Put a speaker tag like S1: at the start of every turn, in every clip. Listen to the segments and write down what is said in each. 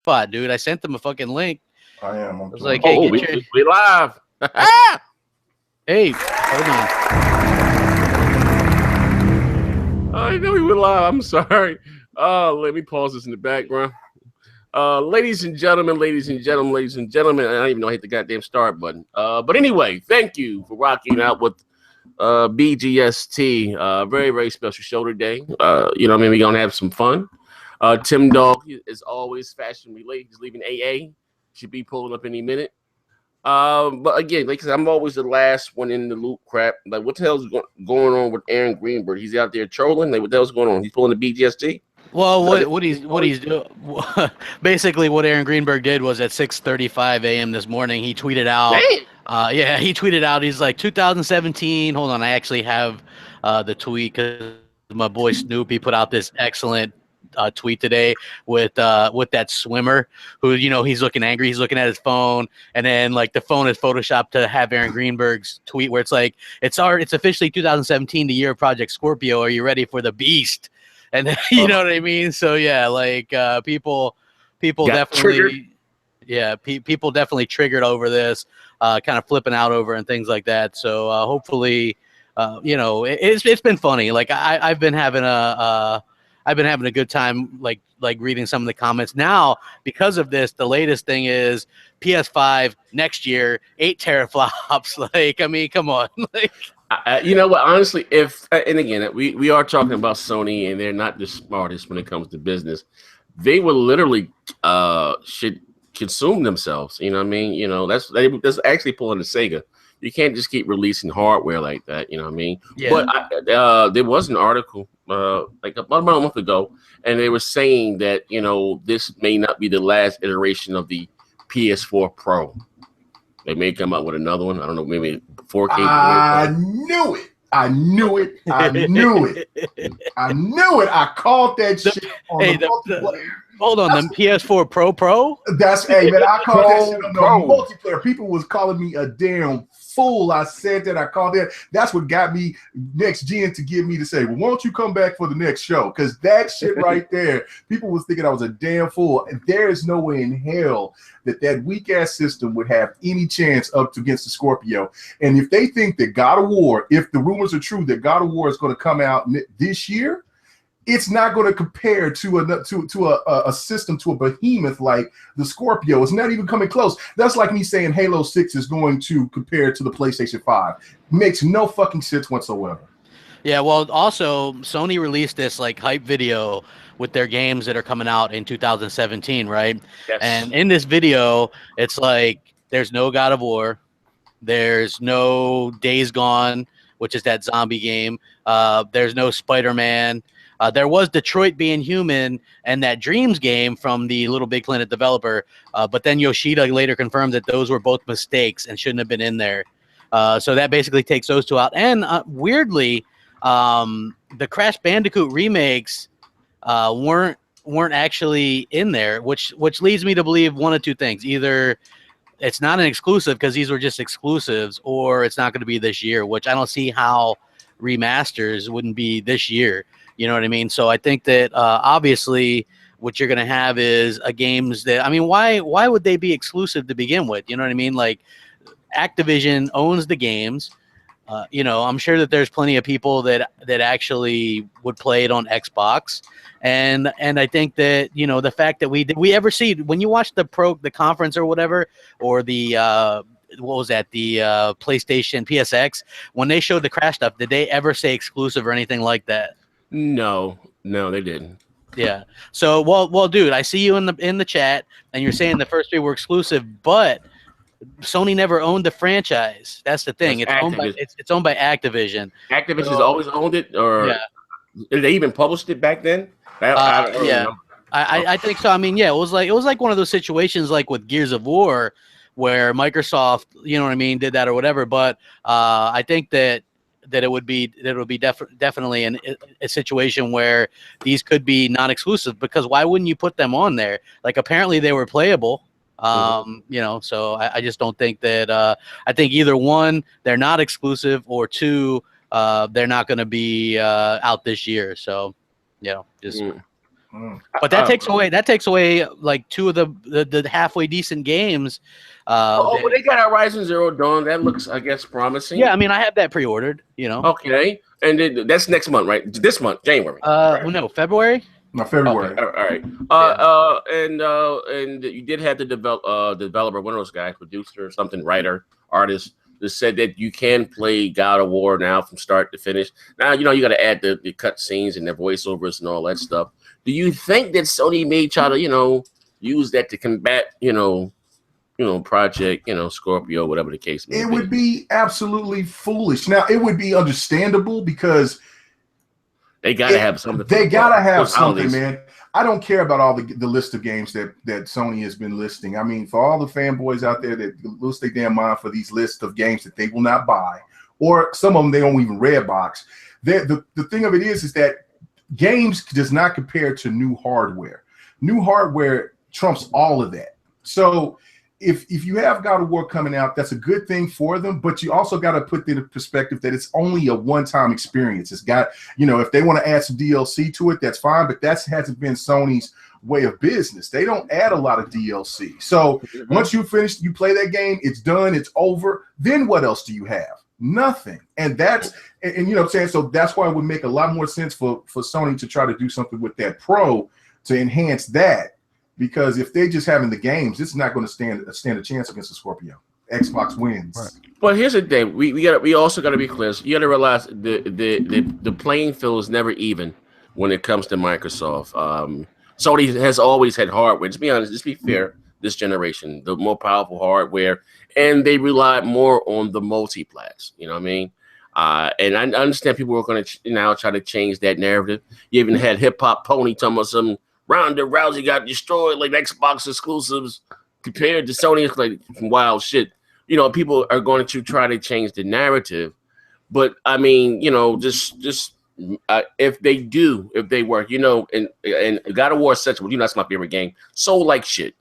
S1: spot, dude. I sent them a fucking link.
S2: I am.
S1: I was like, hey,
S3: we live.
S1: Hey, hold on.
S3: I know we were live. I'm sorry. Let me pause this in the background. Ladies and gentlemen, I don't even know I hit the goddamn start button. But anyway, thank you for rocking out with Bgst. Very, very special show today. You know what I mean? We're gonna have some fun. Tim Dog is always fashion related. He's leaving AA. Should be pulling up any minute. But again, like I said, I'm always the last one in the loop crap. Like, what the hell's going on with Aaron Greenberg? He's out there trolling. Like, what the hell's going on? He's pulling the BGST?
S1: Well, what he's doing, basically what Aaron Greenberg did was at 6:35 a.m. this morning, he tweeted out, he tweeted out, he's like 2017. Hold on, I actually have the tweet because my boy Snoopy put out this excellent tweet today with that swimmer who, you know, he's looking angry, he's looking at his phone, and then like the phone is photoshopped to have Aaron Greenberg's tweet where it's like, it's officially 2017, the year of Project Scorpio. Are you ready for the beast? And then, you know what I mean? So yeah, like people definitely triggered. People definitely triggered over this, kind of flipping out over and things like that. So hopefully, you know, it's been funny. Like I've been having a good time, like reading some of the comments. Now, because of this, the latest thing is PS5 next year, 8 teraflops. Like, I mean, come on. Like,
S3: you know what? Honestly, and again, we are talking about Sony, and they're not the smartest when it comes to business. They will literally should consume themselves. You know what I mean? You know, that's actually pulling the Sega. You can't just keep releasing hardware like that. You know what I mean? Yeah. But there was an article like about a month ago, and they were saying that, you know, this may not be the last iteration of the PS4 Pro. They may come out with another one. I don't know, maybe 4K.
S2: I knew it. I knew it. I called that shit on the multiplayer.
S1: Hold on, the PS4 Pro?
S2: That's, hey, man, I called that shit on the multiplayer. People was calling me a damn fool. I said that. I called that. That's what got me next gen to get me to say, well, won't you come back for the next show? Because that shit right there, people was thinking I was a damn fool. And there is no way in hell that weak ass system would have any chance up against the Scorpio. And if they think that God of War, if the rumors are true that God of War is going to come out this year, it's not going to compare to a system, to a behemoth like the Scorpio. It's not even coming close. That's like me saying Halo 6 is going to compare to the PlayStation 5. Makes no fucking sense whatsoever.
S1: Yeah, well, also, Sony released this like hype video with their games that are coming out in 2017, right? Yes. And in this video, it's like there's no God of War, there's no Days Gone, which is that zombie game. There's no Spider-Man. There was Detroit Being Human and that Dreams game from the Little Big Planet developer, but then Yoshida later confirmed that those were both mistakes and shouldn't have been in there. So that basically takes those two out. And weirdly, the Crash Bandicoot remakes weren't actually in there, which leads me to believe one of two things: either it's not an exclusive because these were just exclusives, or it's not going to be this year. Which I don't see how remasters wouldn't be this year. You know what I mean? So I think that obviously what you're going to have is games that, I mean, why would they be exclusive to begin with? You know what I mean? Like, Activision owns the games. You know, I'm sure that there's plenty of people that actually would play it on Xbox. And I think that, you know, the fact that we ever see, when you watch the conference or whatever, or the what was that, the PlayStation PSX, when they showed the Crash stuff, did they ever say exclusive or anything like that?
S3: No, they didn't.
S1: Yeah. So, well, dude, I see you in the chat, and you're saying the first three were exclusive, but Sony never owned the franchise. That's the thing. It's owned by Activision.
S3: Activision has always owned it, or did they even published it back then?
S1: I think so. I mean, yeah, it was like one of those situations like with Gears of War, where Microsoft, you know what I mean, did that or whatever. But I think that it would be definitely a situation where these could be non-exclusive, because why wouldn't you put them on there? Like, apparently they were playable. You know, so I just don't think that I think either one, they're not exclusive, or two, they're not going to be out this year. So, you know, just But that takes away like two of the halfway decent games.
S3: But they got Horizon Zero Dawn. That looks, I guess, promising.
S1: Yeah, I mean, I have that pre-ordered.
S3: Okay, and then that's next month, right? This month, January.
S1: Right? No, February.
S2: No, February.
S3: Okay, all right. And you did have the developer, one of those guys, producer or something, writer, artist, that said that you can play God of War now from start to finish. Now you got to add the cut scenes and the voiceovers and all that stuff. Do you think that Sony may try to use that to combat Project Scorpio, whatever the case may be?
S2: It would be absolutely foolish. Now it would be understandable because
S3: they gotta have something.
S2: They gotta have something, man. I don't care about all the list of games that Sony has been listing. I mean, for all the fanboys out there that lose their damn mind for these lists of games that they will not buy, or some of them they don't even red box. The thing of it is that games does not compare to new hardware. New hardware trumps all of that. So if you have God of War coming out, that's a good thing for them, but you also got to put in perspective that it's only a one-time experience. It's got, if they want to add some DLC to it, that's fine, but that hasn't been Sony's way of business. They don't add a lot of DLC. So once you finish, you play that game, it's done, it's over. Then what else do you have? Nothing. And that's, and you know what I'm saying? So that's why it would make a lot more sense for Sony to try to do something with that Pro to enhance that. Because if they're just having the games, it's not going to stand a chance against the Scorpio. Xbox wins. Right.
S3: But here's the thing: we also got to be clear. You got to realize the playing field is never even when it comes to Microsoft. Sony has always had hardware. To be honest, let's be fair. This generation, the more powerful hardware, and they rely more on the multiplats. You know what I mean? And I understand people are going to now try to change that narrative. You even had Hip Hop Pony talking about some Ronda Rousey got destroyed like Xbox exclusives compared to Sony. It's like wild shit. People are going to try to change the narrative, but I mean, just if they work, and God of War is such, that's my favorite game. Sold like shit.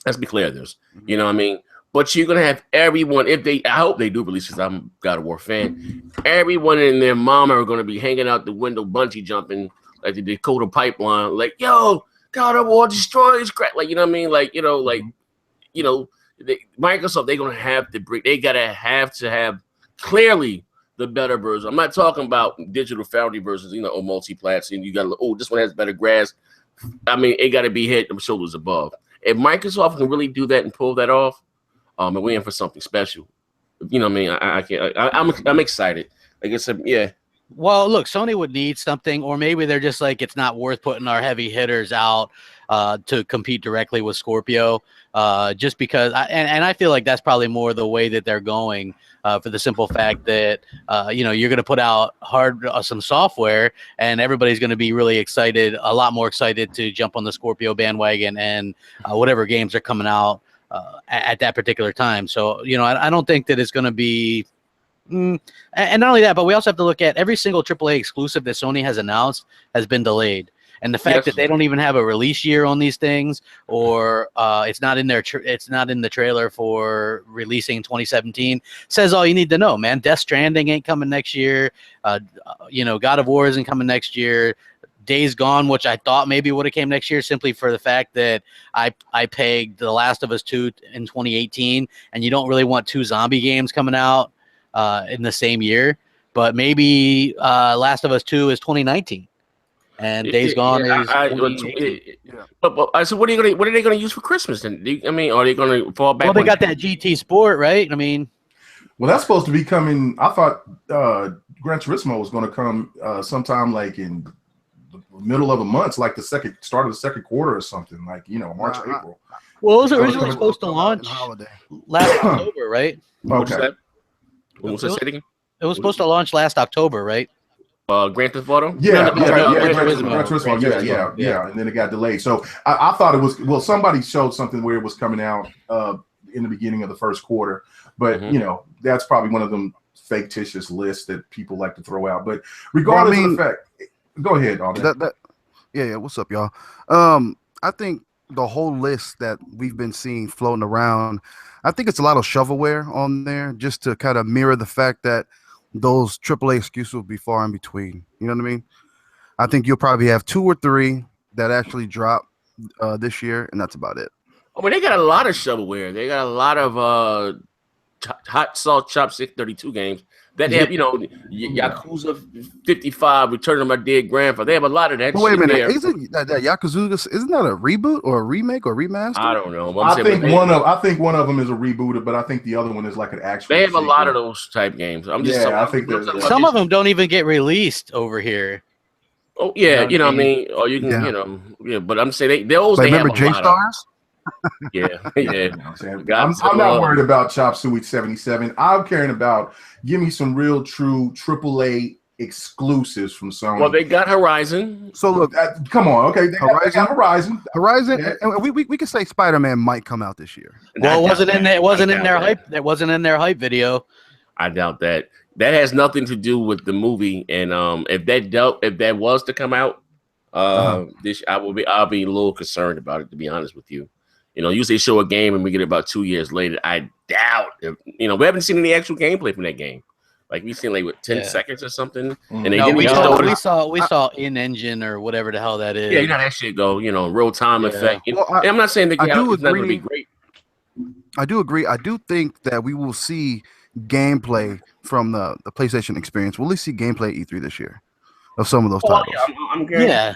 S3: Let's be clear, this. You know what I mean? But you're gonna have everyone. I hope they do release, because I'm a God of War fan. Everyone and their mama are gonna be hanging out the window, bungee jumping. Like the Dakota Pipeline, like, yo, God of War destroys crap. Like, you know what I mean? Like, Microsoft, they're going to have to bring, they got to have clearly the better version. I'm not talking about digital foundry versions, or multi-plats, and you got to, this one has better grasp. I mean, it got to be head and shoulders above. If Microsoft can really do that and pull that off, and we're in for something special. You know what I mean? I'm excited. Like I said, yeah.
S1: Well, look, Sony would need something, or maybe they're just like, it's not worth putting our heavy hitters out to compete directly with Scorpio, just because, I feel like that's probably more the way that they're going, for the simple fact that, you're going to put out some software, and everybody's going to be really excited, a lot more excited to jump on the Scorpio bandwagon and whatever games are coming out at that particular time. So, I don't think that it's going to be. And not only that, but we also have to look at every single AAA exclusive that Sony has announced has been delayed, and the fact that they don't even have a release year on these things, or it's not in the trailer for releasing 2017, says all you need to know, man. Death Stranding ain't coming next year. God of War isn't coming next year. Days Gone, which I thought maybe would have came next year, simply for the fact that I pegged The Last of Us 2 in 2018, and you don't really want two zombie games coming out in the same year, but maybe Last of Us 2 is 2019, and Days Gone is 2018.
S3: So what are they going to use for Christmas? Then are they going to fall back?
S1: Well, they got that GT Sport, right? I mean,
S2: well, that's supposed to be coming. I thought Gran Turismo was going to come sometime like in the middle of a month, like the start of the second quarter or something, like March, April.
S1: Well, it was originally supposed to launch last October, right?
S2: Okay.
S1: It was supposed to launch last October, right?
S3: Gran Theft Auto?
S2: Yeah, Gran Turismo, yeah, and then it got delayed. So I thought it was, well, somebody showed something where it was coming out in the beginning of the first quarter, but that's probably one of them fictitious lists that people like to throw out. But regardless of the fact, go ahead, Alden.
S4: Yeah, what's up, y'all? I think the whole list that we've been seeing floating around, I think it's a lot of shovelware on there, just to kind of mirror the fact that those AAA excuses will be far in between. You know what I mean? I think you'll probably have 2 or 3 that actually dropped this year, and that's about it.
S3: I mean, they got a lot of shovelware. They got a lot of hot salt chopstick 32 games that they have. You know, Yakuza 55, Return of My Dead Grandfather. They have a lot of that.
S4: Wait a minute,
S3: there.
S4: isn't that Yakuza? Isn't that a reboot or a remake or remaster?
S3: I don't know.
S2: I think one of them is a rebooted, but I think the other one is like an actual.
S3: They have a lot of those type games. I think
S1: some of them don't even get released over here.
S3: Oh yeah, you know what I mean. Or you can, but I'm saying those.
S4: Like,
S3: they
S4: remember
S3: have a
S4: J-Stars?
S3: Yeah.
S2: I'm not worried about Chop Suey 77. I'm caring about give me some real true AAA exclusives from Sony.
S3: Well, they got Horizon.
S2: So look, come on, okay, they got Horizon.
S4: Yeah. And we can say Spider-Man might come out this year.
S1: Well, it wasn't in there. It wasn't in their hype. It wasn't in their hype video.
S3: I doubt that. That has nothing to do with the movie. And if that was to come out, I'll be a little concerned about it, to be honest with you. You know, usually they show a game and we get it about 2 years later. I doubt if, we haven't seen any actual gameplay from that game. Like we've seen 10 seconds or something. And they
S1: we saw in engine or whatever the hell that is.
S3: Yeah, that shit go, real time effect.
S4: Well,
S3: I'm not saying that it's not going to be great.
S4: I do agree. I do think that we will see gameplay from the PlayStation experience. We'll at least see gameplay E3 this year of some of those titles.
S1: Yeah.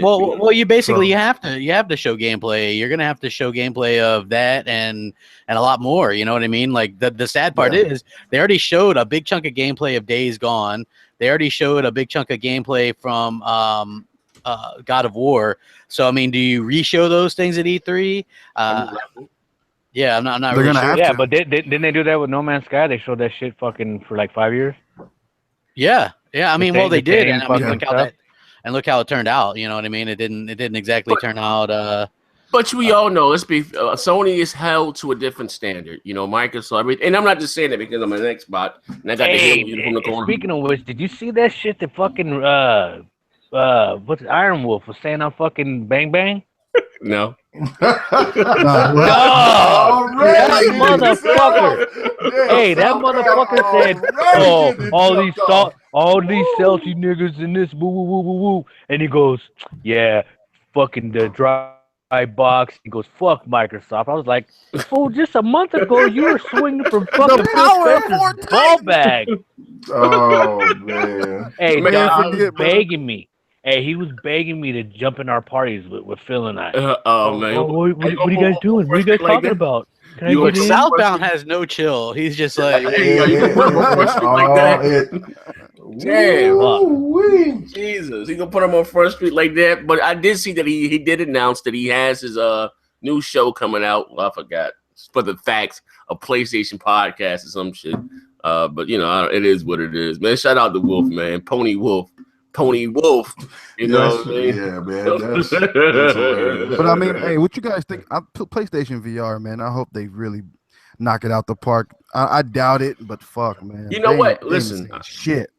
S1: Well, you basically you have to show gameplay. You're gonna have to show gameplay of that and a lot more. You know what I mean? Like the sad part is they already showed a big chunk of gameplay of Days Gone. They already showed a big chunk of gameplay from God of War. So I mean, do you re-show those things at E3? Yeah, I'm not.
S4: They're
S1: really
S4: gonna
S1: sure.
S4: have to.
S5: But didn't they do that with No Man's Sky? They showed that shit fucking for like 5 years.
S1: Yeah. I mean, they did, and I mean, look how it turned out. You know what I mean? It didn't exactly turn out.
S3: But we all know, Sony is held to a different standard. Microsoft, and I'm not just saying that because I'm an Xbox and I got the Halo from the corner.
S5: Speaking of which, did you see that shit that fucking what's Iron Wolf was saying on fucking Bang Bang?
S3: No.
S5: That motherfucker. Hey, that motherfucker said, all these salty niggas in this woo woo woo woo woo, and he goes, yeah, fucking the dry box. He goes, fuck Microsoft. I was like, fool, just a month ago you were swinging from fucking Phil Spencer's ball bag.
S2: Oh man.
S5: Hey, he was begging me. Hey, he was begging me to jump in our parties with Phil and I.
S3: Man.
S5: What are you guys doing? What are you guys talking about?
S1: Southbound has no chill. He's just like,
S3: damn. Jesus, he gonna put him on First Street like that. But I did see that he did announce that he has his new show coming out. Well, I forgot for the facts, a PlayStation podcast or some shit. But it is what it is, man. Shout out to Wolf, man. Pony Wolf. You know what I mean?
S2: Yeah, man. That's hilarious.
S4: But I mean, hey, what you guys think? PlayStation VR, man. I hope they really knock it out the park. I doubt it, but fuck, man.
S3: You know what? Listen,
S4: shit.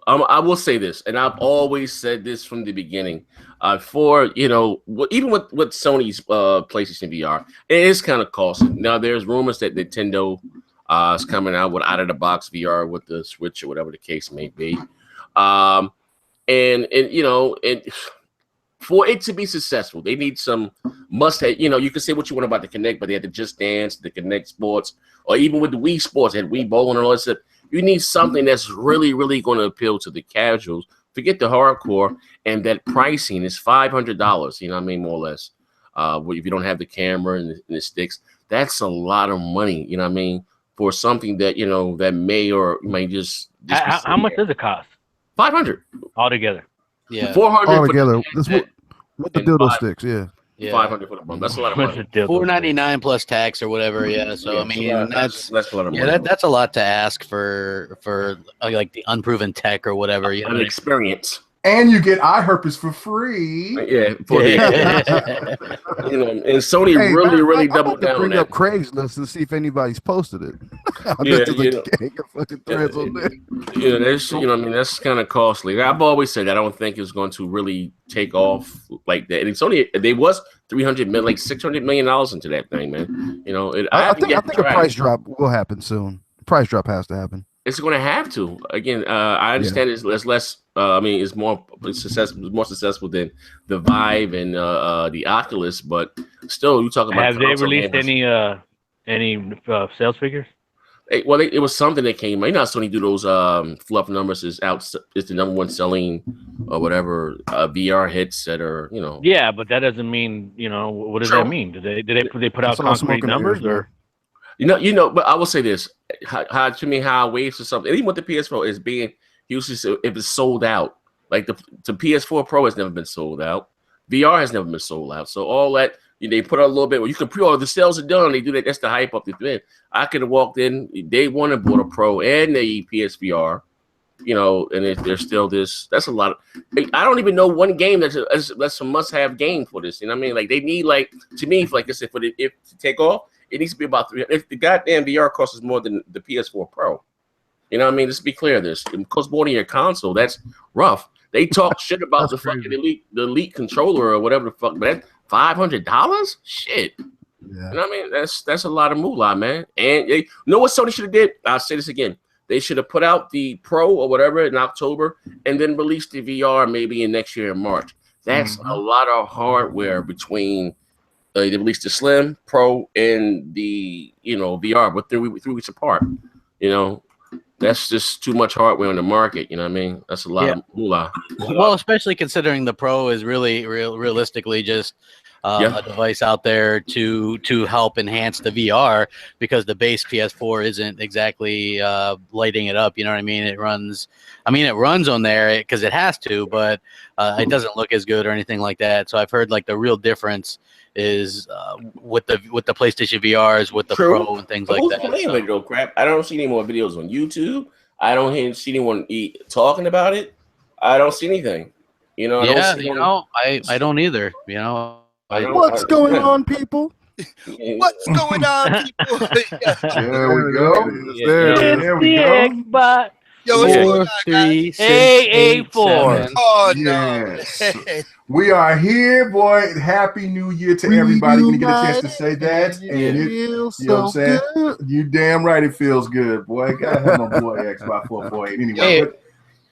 S3: I will say this, and I've always said this from the beginning. Even with Sony's PlayStation VR, it is kind of costly. Now, there's rumors that Nintendo is coming out with out-of-the-box VR with the Switch or whatever the case may be. And for it to be successful, they need some must-have. You can say what you want about the Kinect, but they had the Just Dance, the Kinect Sports, or even with the Wii Sports and Wii Bowling and all that stuff. You need something that's really, really going to appeal to the casuals. Forget the hardcore, and that pricing is $500. You know what I mean, more or less. If you don't have the camera and the sticks, that's a lot of money. You know what I mean, for something that that may or may just
S5: how much does it cost?
S3: 500
S5: altogether.
S1: Yeah,
S3: 400
S4: altogether. With the dildo sticks. Yeah.
S3: 500 for the month. That's a lot of money.
S1: $499 plus tax or whatever. Yeah. So I mean, that's a lot of money. Yeah, that's a lot to ask for like the unproven tech or whatever.
S3: An experience.
S2: And you get eye herpes for free.
S3: Yeah. And Sony really doubled down on
S4: bring
S3: that.
S4: up Craigslist to see if anybody's posted it.
S3: That's kind of costly. I've always said I don't think it's going to really take off like that. And it's only they was $300 million, like $600 million into that thing, man.
S4: I think a price drop will happen soon. Price drop has to happen.
S3: It's going to have to. Again, I understand it's less. I mean, it's more successful than the Vive and the Oculus, but still, you talk about.
S5: Have they released any sales figures?
S3: It was something that came. You know, Sony do those fluff numbers is the number one selling or whatever VR headset or
S5: Yeah, but that doesn't mean what does that mean? Did they put out concrete numbers or?
S3: But I will say this: how Waves or something, even with the PS4 is being usually if it's sold out. Like the PS4 Pro has never been sold out. VR has never been sold out. So all that they put out a little bit. Well, you can pre-order. The sales are done. They do that. That's the hype up the thing. I could have walked in day one and bought a Pro and the PSVR. And if there's still this, that's a lot of. I don't even know one game that's a must-have game for this. You know what I mean? Like they need to me, like I said, if to take off. It needs to be about $300. If the goddamn VR costs more than the PS4 Pro, you know what I mean? Let's be clear. It costs more than your console. That's rough. They talk shit about the fucking elite controller or whatever the fuck, but that's $500. Shit. Yeah. You know what I mean? That's a lot of moolah, man. And you know what Sony should have did? I'll say this again. They should have put out the Pro or whatever in October and then released the VR maybe in next year in March. That's a lot of hardware between. They released the Slim, Pro, and the VR, but 3 weeks apart. That's just too much hardware on the market. You know what I mean? That's a lot of moolah.
S1: Well, especially considering the Pro is really realistically just a device out there to help enhance the VR because the base PS4 isn't exactly lighting it up. You know what I mean? It runs on there because it has to, but it doesn't look as good or anything like that. So I've heard like the real difference is with the PlayStation VRs, with the Pro and things like that.
S3: Playing with it though, crap. I don't see any more videos on YouTube. I don't see anyone talking about it. I don't see anything.
S1: I don't either.
S4: What's going on, people?
S6: What's going on, people?
S2: There we go. There we go.
S6: Yo, what's going on, guys?
S5: AA4.
S6: Oh,
S2: yes. We are here, boy. Happy New Year to everybody. Gonna get a chance to say that. And you know what I'm saying? You damn right it feels good, boy. Gotta have my boy Xbox448. Anyway.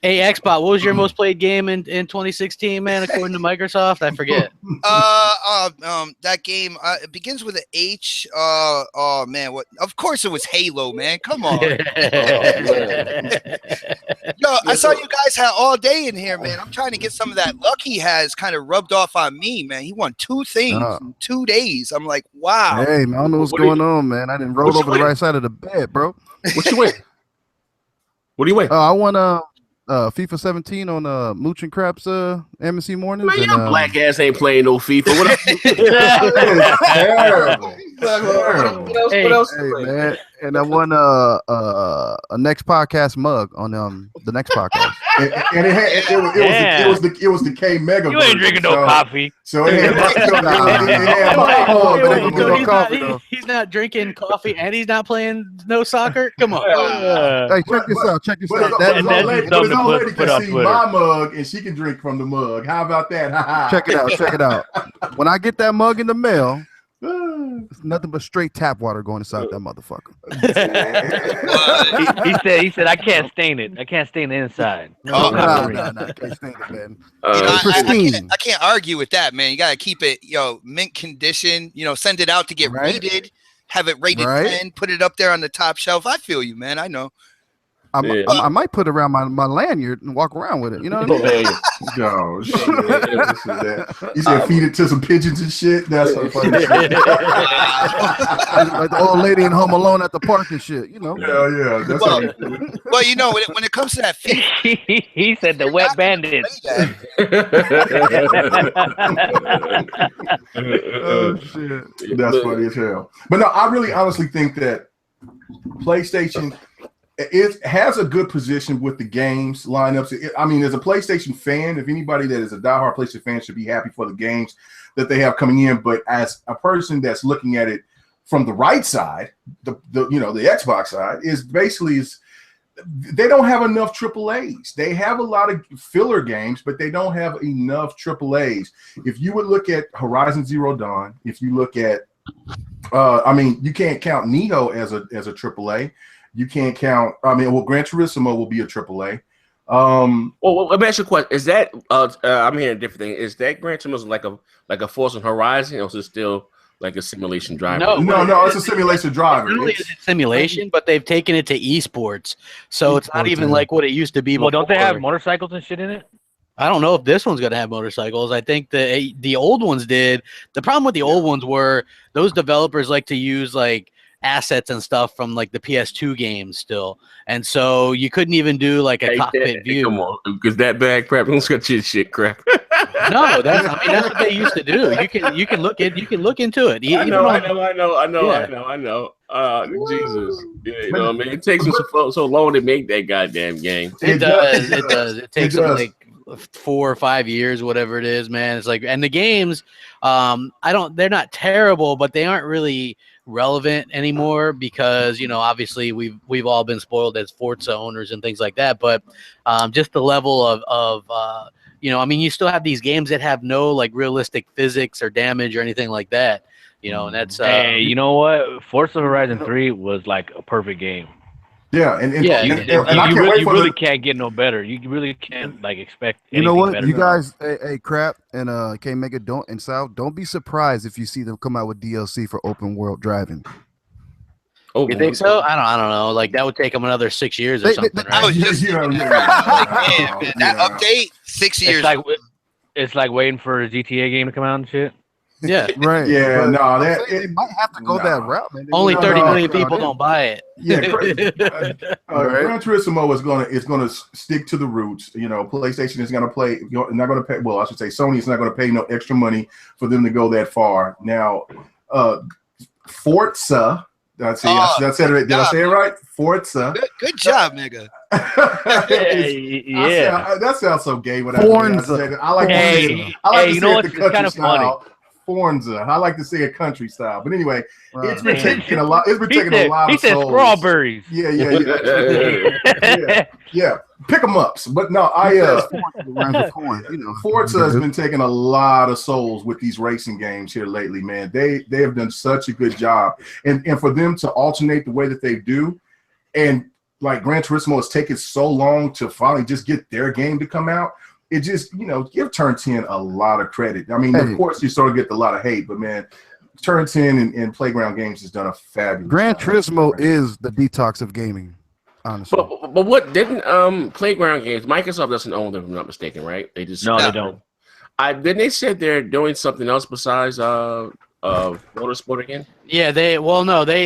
S1: Hey, Xbox, what was your most played game in 2016, man, according to Microsoft? I forget.
S6: That game, it begins with an H. Oh, man. What? Of course it was Halo, man. Come on. Yo, I saw you guys had all day in here, man. I'm trying to get some of that luck he has kind of rubbed off on me, man. He won 2 things in 2 days. I'm like, wow.
S4: Hey, man, I don't know what's going on, man. I didn't roll over the right side of the bed, bro.
S3: What you win? What do you win?
S4: I won FIFA 17 on Mooch and Craps MSC mornings.
S3: Man, your black ass ain't playing no FIFA. What else?
S4: Hey, man. And I won a Next Podcast mug on the Next Podcast.
S2: and it was the K Mega.
S5: You ain't drinking no coffee.
S2: So it had
S1: he's not drinking coffee and he's not playing no soccer. Come on.
S4: Hey, check this out. Check this out.
S2: That lady can see my mug and she can drink from the mug. How about that?
S4: Check it out. Check it out. When I get that mug in the mail, it's nothing but straight tap water going inside that motherfucker.
S5: he said I can't stain it. I can't stain the inside.
S4: No, I can't stain it, man.
S6: I can't argue with that, man. You gotta keep it, mint condition. Send it out to get rated. Have it rated 10. Put it up there on the top shelf. I feel you, man. I know.
S4: I might put it around my lanyard and walk around with it. You know what I mean?
S2: No, shit. You said feed it to some pigeons and shit. That's so funny. Like
S4: the old lady in Home Alone at the park and shit.
S2: Yeah. That's
S6: when it comes to that
S5: he said the wet bandits.
S2: Oh shit, that's funny as hell. But no, I really honestly think that PlayStation. It has a good position with the games lineups. As a PlayStation fan, if anybody that is a diehard PlayStation fan should be happy for the games that they have coming in. But as a person that's looking at it from the right side, the Xbox side they don't have enough AAAs. They have a lot of filler games, but they don't have enough AAAs. If you would look at Horizon Zero Dawn, if you look at, you can't count Neo as a AAA. you can't count. I mean, well, Gran Turismo will be a AAA.
S3: Well, let me ask you a question. Is that I'm hearing a different thing. Is that Gran Turismo like a Forza Horizon, or is it still like a simulation driver?
S2: No, it's a simulation driver.
S1: It's a simulation, but they've taken it to esports, so it's not even like what it used to be.
S5: Well, don't they have motorcycles and shit in it?
S1: I don't know if this one's gonna have motorcycles. I think the old ones did. The problem with the old ones were those developers like to use like assets and stuff from like the PS2 games still, and so you couldn't even do like a cockpit view.
S3: Come on, because that bag crap don't got shit crap.
S1: No, that's what they used to do. You can look into it.
S3: I know. Jesus, you know, man, it takes them so long to make that goddamn game.
S1: It does. It takes them like 4 or 5 years, whatever it is, man. It's like, and the games, they're not terrible, but they aren't really relevant anymore because, you know, obviously we've all been spoiled as Forza owners and things like that. But just the level of you know, I mean, you still have these games that have no like realistic physics or damage or anything like that. You know, and that's
S5: hey, you know what? Forza Horizon 3 was like a perfect game.
S2: Yeah, and
S5: you really can't get no better. You really can't like expect.
S4: You know what?
S5: Better.
S4: You guys, hey, crap, and can't make it. Don't be surprised if you see them come out with DLC for open world driving.
S1: Oh, you think so? I don't know. Like that would take them another 6 years or something. Right?
S6: I was just that update 6 years.
S5: It's like waiting for a GTA game to come out and shit.
S1: Yeah,
S4: right.
S2: Yeah, no,
S4: it might have to go that route, man.
S1: Only 30 million people don't buy it.
S2: Yeah, Gran Turismo is gonna stick to the roots. You know, PlayStation is gonna play. Not gonna pay. Well, I should say Sony is not gonna pay no extra money for them to go that far. Now, Forza. Did I say it right? Forza.
S6: Good job, nigga.
S5: Yeah.
S2: That sounds so gay.
S4: Forza.
S2: I like to say it the country style.
S5: Funny.
S2: Forza. I like to say a country style. But anyway, it's been taking a lot. It's been taking a lot of souls.
S5: He said strawberries.
S2: Yeah. Pick them ups. But no, Forza has been taking a lot of souls with these racing games here lately, man. They have done such a good job. And for them to alternate the way that they do, and like Gran Turismo has taken so long to finally just get their game to come out. It just, you know, give Turn 10 a lot of credit. I mean, of course, you sort of get a lot of hate, but man, Turn 10 and Playground Games has done a fabulous
S4: Gran Turismo is the detox of gaming, honestly.
S3: But what didn't Playground Games? Microsoft doesn't own them, if I'm not mistaken, right? They just
S5: they don't.
S3: Then they said they're doing something else besides Motorsport again.
S1: Yeah,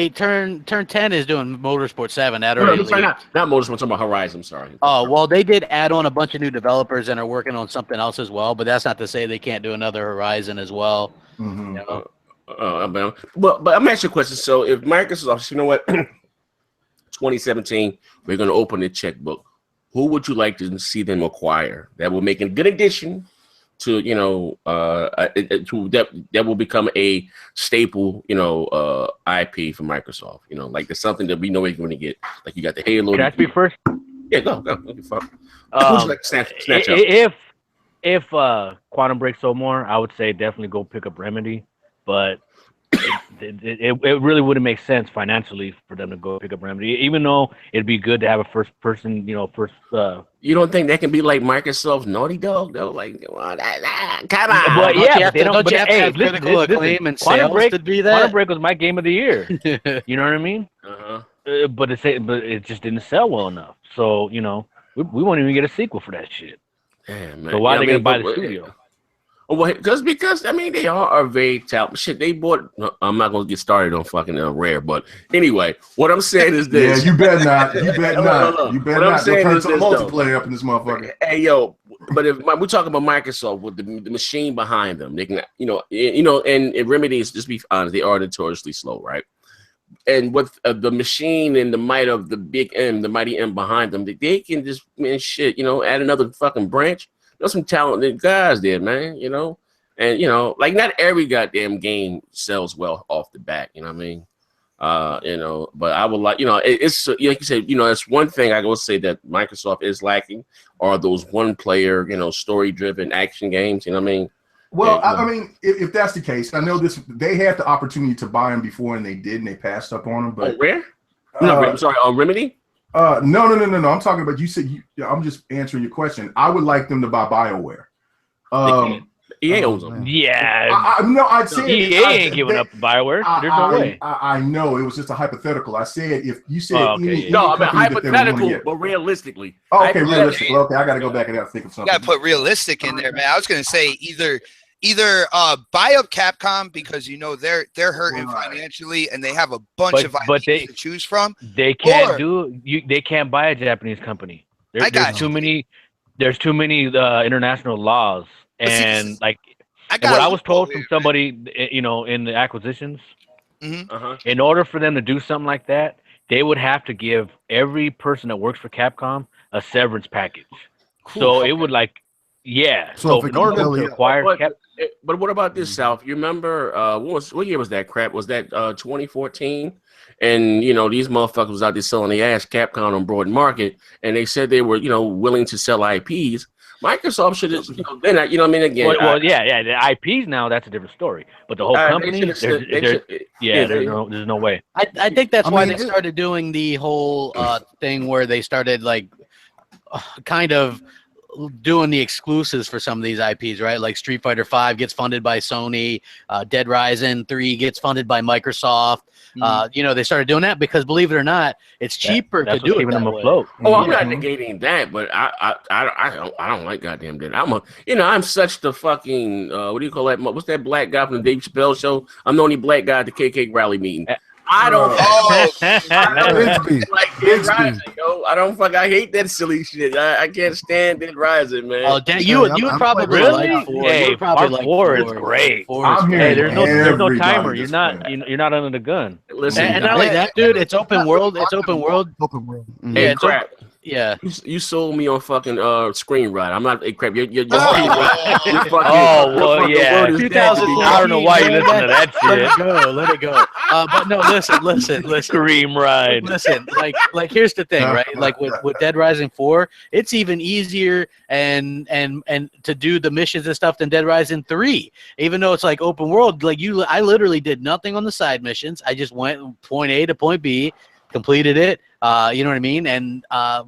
S1: Turn 10 is doing Motorsport 7.
S3: Not Motorsport. I'm talking about Horizon. Sorry.
S1: Oh well, they did add on a bunch of new developers and are working on something else as well. But that's not to say they can't do another Horizon as well.
S2: Mm-hmm.
S1: You know?
S3: But I'm asking a question. So if Microsoft, you know what, 2017, we're going to open the checkbook. Who would you like to see them acquire that will make a good addition to, you know, that will become a staple, you know, IP for Microsoft? You know, like there's something that we know we're going to get. Like you got the Halo.
S5: Can I speak first?
S3: Yeah, go. Like snatch up?
S5: If Quantum Break sold more, I would say definitely go pick up Remedy, but it really wouldn't make sense financially for them to go pick up Remedy, even though it'd be good to have a first person, you know,
S3: You don't think that can be like Microsoft's Naughty Dog though? Like, come on.
S5: But yeah, they don't.
S1: But have critical acclaim and
S5: Quantum
S1: sales to be that.
S5: Quantum Break was my game of the year. You know what I mean? But it just didn't sell well enough. So you know, we won't even get a sequel for that shit.
S3: Damn, man.
S5: So why are they gonna buy the studio?
S3: Well, because I mean they are very talented. Shit, they bought. I'm not gonna get started on fucking Rare, but anyway, what I'm saying is this.
S2: Yeah, you better not. You better not. You better not.
S3: Turn
S2: some multiplayer up in this motherfucker.
S3: Hey yo, but if we're talking about Microsoft with the machine behind them, they can, you know, and Remedies, just be honest, they are notoriously slow, right? And with the machine and the might of the big M, the mighty M behind them, they can just, man, shit, you know, add another fucking branch. There's some talented guys there, man, you know? And, you know, like not every goddamn game sells well off the bat, you know what I mean? You know, but I would like, you know, it's like you said, you know, that's one thing I will say that Microsoft is lacking are those one player, you know, story driven action games, you know what I mean?
S2: Well, I mean, if that's the case, I know they had the opportunity to buy them before and they did, and they passed up on them. But
S3: where? No, I'm sorry. Remedy.
S2: No. I'm talking about. You said I'm just answering your question. I would like them to buy BioWare.
S3: EA owns them.
S5: Yeah.
S2: No, I'd say
S5: EA ain't giving up BioWare. There's no way.
S2: I know it was just a hypothetical. I said if you said any
S3: no, I mean
S2: company
S3: hypothetical, but realistically.
S2: Oh, okay, realistic. Okay, I got to go back and think of something.
S6: You got to put realistic in there, man. I was gonna say either buy up Capcom because they're hurting financially and they have a bunch of IPs to choose from.
S5: They can't they can't buy a Japanese company. There's too many international laws. And what I was told from somebody, in the acquisitions, in order for them to do something like that, they would have to give every person that works for Capcom a severance package. Cool. So it would So in order to acquire
S3: but what about this, South? You remember what year was that crap? Was that 2014? And these motherfuckers was out there selling their ass Capcom on broad market, and they said they were willing to sell IPs. Microsoft should have, they're not, again.
S5: Well, the IPs now, that's a different story. But the whole company, there's no way.
S1: I think that's why they started doing the whole thing where they started kind of doing the exclusives for some of these IPs, right? Like Street Fighter V gets funded by Sony, Dead Rising 3 gets funded by Microsoft. They started doing that because, believe it or not, it's cheaper to do it
S5: them afloat.
S3: Oh, I'm not negating that, but I don't like goddamn that. I'm such the fucking what do you call that? What's that black guy from the Dave Chappelle show? I'm the only black guy at the KK rally meeting. I don't like Dead Rising, yo. I hate that silly shit. I can't stand Dead Rising, man.
S1: Oh, you would probably like 4.
S5: Hey, Part 4 is great. There's no timer. You're not under the gun.
S1: Listen, and not only that, dude, it's open world. It's open world.
S4: Open world.
S3: Hey, crap.
S1: Yeah,
S3: you sold me on fucking Screen Ride. I'm not crap. You're
S5: 2000. I don't know why you listen to that shit.
S1: Let it go. But no, listen.
S5: Scream Ride.
S1: Listen, like here's the thing, right? Like with Dead Rising 4, it's even easier and to do the missions and stuff than Dead Rising 3. Even though it's like open world, I literally did nothing on the side missions. I just went point A to point B, completed it. You know what I mean? And I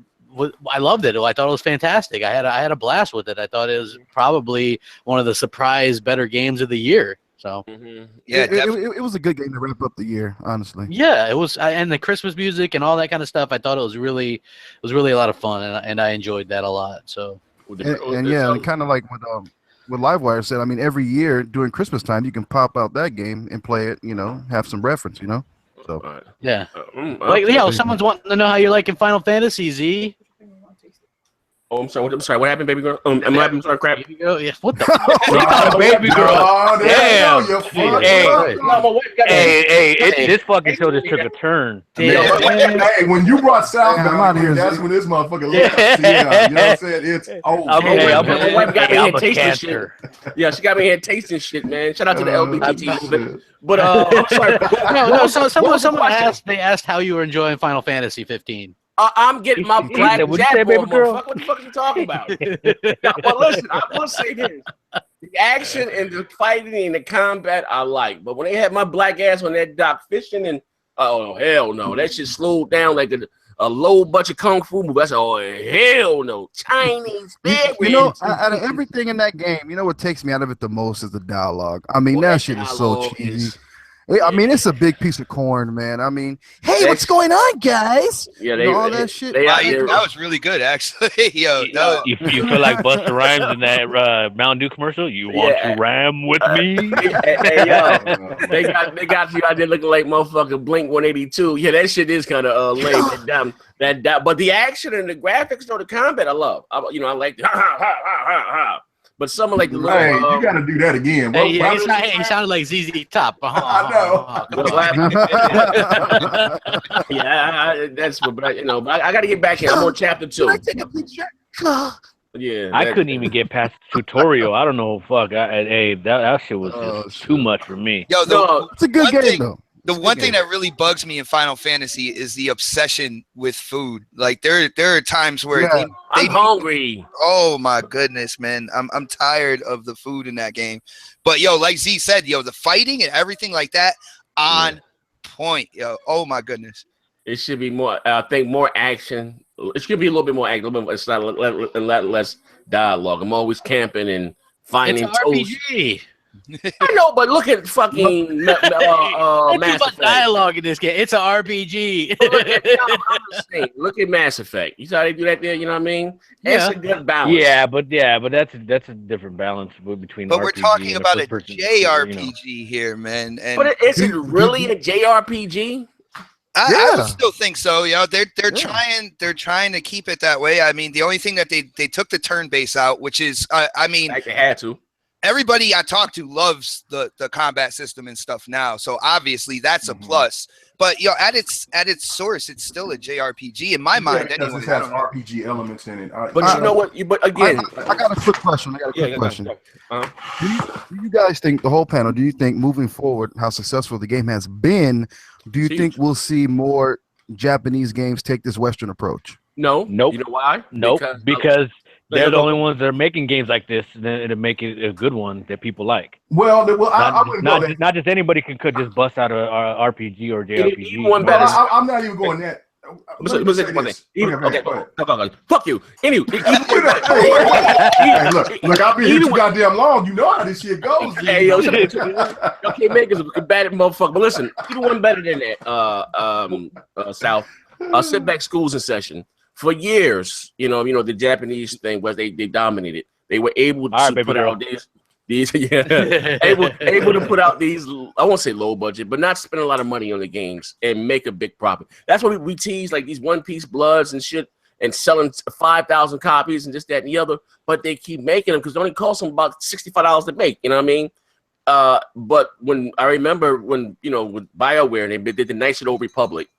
S1: loved it. I thought it was fantastic. I had a blast with it. I thought it was probably one of the surprise better games of the year. So
S4: it was a good game to wrap up the year, honestly.
S1: Yeah, it was, and the Christmas music and all that kind of stuff. I thought it was really a lot of fun, and I enjoyed that a lot. So
S4: and kind of like what Livewire said. I mean, every year during Christmas time, you can pop out that game and play it. Have some reference. So
S1: yeah, someone's wanting to know how you're liking Final Fantasy, Z.
S3: Oh, I'm sorry. What happened, baby girl? I'm having some crap.
S1: Yeah, what the
S5: baby girl? Damn.
S2: Hey,
S5: this fucking show just took a turn.
S2: Hey, when you brought South down here, that's when this motherfucker left. Yeah, you know what I'm saying? It's
S3: I'm a cancer. Yeah, she got me here tasting shit, man. Shout out to the LBGT movement. But I'm sorry.
S1: No. So someone asked how you were enjoying Final Fantasy 15.
S3: I'm getting my black jack on, motherfucker. What the fuck are you talking about? Well, listen, I will say this. The action and the fighting and the combat I like. But when they had my black ass on that dock fishing and, oh, hell no. That shit slowed down like a low bunch of kung fu movies. I said, oh, hell no. Chinese,
S4: out of everything in that game, what takes me out of it the most is the dialogue. I mean, that shit is so cheesy. I mean, it's a big piece of corn, man. I mean, hey, what's going on, guys?
S3: Yeah,
S4: all that shit.
S6: That was really good, actually. Yo,
S5: you feel like Busta Rhymes in that Mountain Dew commercial? You want to ram with me?
S3: Hey, yo, they got you out there looking like motherfucking Blink 182. Yeah, that shit is kind of lame. But the action and the graphics or the combat, I love. I like the But someone like the little,
S2: hey, you got to do that again.
S1: He sounded like ZZ Top.
S2: I know.
S3: Yeah, that's what. But I got to get back in. I'm on chapter 2.
S4: I take a picture?
S3: Yeah,
S5: I couldn't even get past the tutorial. I don't know. Fuck. That shit was just too much for me.
S6: Yo,
S4: it's a good game though.
S6: The one thing that really bugs me in Final Fantasy is the obsession with food. Like there are times where
S3: I'm hungry.
S6: Oh my goodness, man. I'm tired of the food in that game. But yo, like Z said, the fighting and everything like that on point. Yo, oh my goodness.
S3: It should be more. I think more action. It should be a little bit more action. A little bit. It's not a lot less dialogue. I'm always camping and finding
S1: It's RPG.
S3: I know, but look at fucking Mass Effect.
S1: Dialogue in this game. It's an RPG.
S3: Look at Mass Effect. You saw how they do that there. You know what I mean? It's a good balance.
S5: Yeah, but that's a different balance between.
S6: But
S5: RPG
S6: we're talking about a
S5: JRPG
S6: here, man. And
S3: but is it really a JRPG?
S6: I would still think so. You know, they're trying to keep it that way. I mean, the only thing that they took the turn base out, which is I mean,
S3: like they had to.
S6: Everybody I talk to loves the combat system and stuff now, so obviously that's a plus. But you know, at its source, it's still a JRPG in my mind. Anyway,
S2: it has RPG elements in it.
S3: But you know what? But again,
S4: I got a quick question. Do you guys think, the whole panel, do you think moving forward, how successful the game has been, do you think we'll see more Japanese games take this Western approach?
S5: No. Nope.
S3: You know why?
S5: Nope. Because they're the only ones that are making games like this to make it a good one that people like.
S2: Well,
S5: not just anybody could just bust out a RPG or JRPG.
S2: I'm not even going that.
S3: Fuck you. Anyway,
S2: look, I've been here too goddamn long. You know how this shit goes.
S3: Hey, yo, y'all can't make us a bad motherfucker. But listen, you one better than that. South. Sit-back schools in session. For years, you know, the Japanese thing was they dominated. They were able to put out these able to put out these, I won't say low budget, but not spend a lot of money on the games and make a big profit. That's why we tease like these One Piece Bloods and shit and selling 5,000 copies and this, that, and the other. But they keep making them because it only costs them about $65 to make. You know what I mean? But when I remember when with BioWare and they did the Knights of the Old Republic,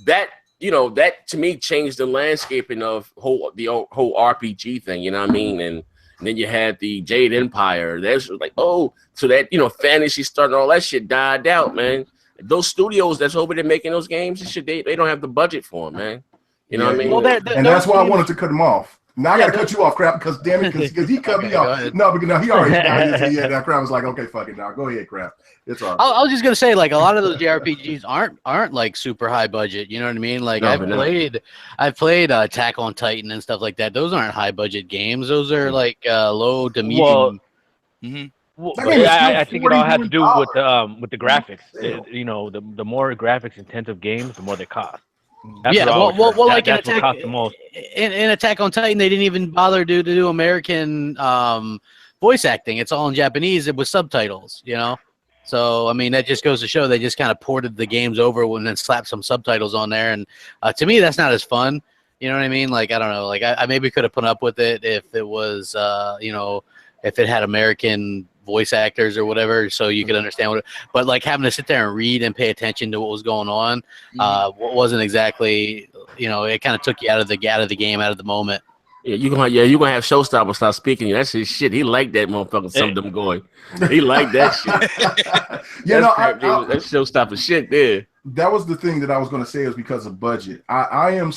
S3: that to me changed the landscaping of the whole RPG thing, you know what I mean? And then you had the Jade Empire. That's like, so that, fantasy starting all that shit died out, man. Those studios that's over there making those games and shit, they don't have the budget for them, man. You know what I mean?
S2: Well, and that's why I wanted to cut him off. Now I got to cut you off, Crap, because damn it, because he cut me off. No, because he already that Crap was like, okay, fuck it now. Go ahead, Crap. It's all right.
S1: I was just gonna say, like, a lot of those JRPGs aren't like super high budget. You know what I mean? Like, I've played Attack on Titan and stuff like that. Those aren't high budget games. Those are like low to medium.
S5: I think it all had to do with the graphics. The more graphics intensive games, the more they cost. That's
S1: like
S5: that's what cost the most.
S1: In Attack on Titan, they didn't even bother to do American voice acting. It's all in Japanese. It was subtitles, So, I mean, that just goes to show they just kind of ported the games over and then slapped some subtitles on there. And to me, that's not as fun. You know what I mean? Like, I don't know. Like, I maybe could have put up with it if it was, if it had American voice actors or whatever, so you could understand but like having to sit there and read and pay attention to what was going on wasn't exactly, it kind of took you out of the game, out of the moment.
S3: Yeah, you're gonna have Showstopper start speaking. That's his shit. He liked that motherfucker. Some of them going. He liked that shit. That's Showstopper shit there.
S2: That was the thing that I was gonna say is because of budget. I am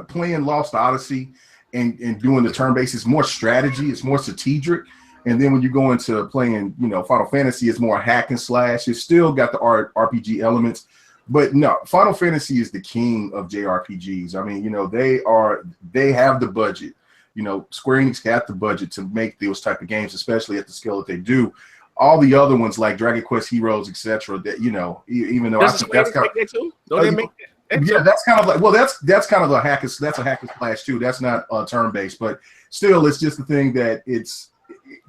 S2: playing Lost Odyssey and doing the turn based. It's more strategy. It's more strategic. And then when you go into playing, Final Fantasy, it's more hack and slash. It's still got the RPG elements, but no, Final Fantasy is the king of JRPGs. I mean, they have the budget. Square Enix got the budget to make those type of games, especially at the scale that they do. All the other ones like Dragon Quest Heroes, etc. That even though I think that's kind of that's kind of like that's kind of a hack and slash too. That's not turn based, but still, it's just the thing that it's.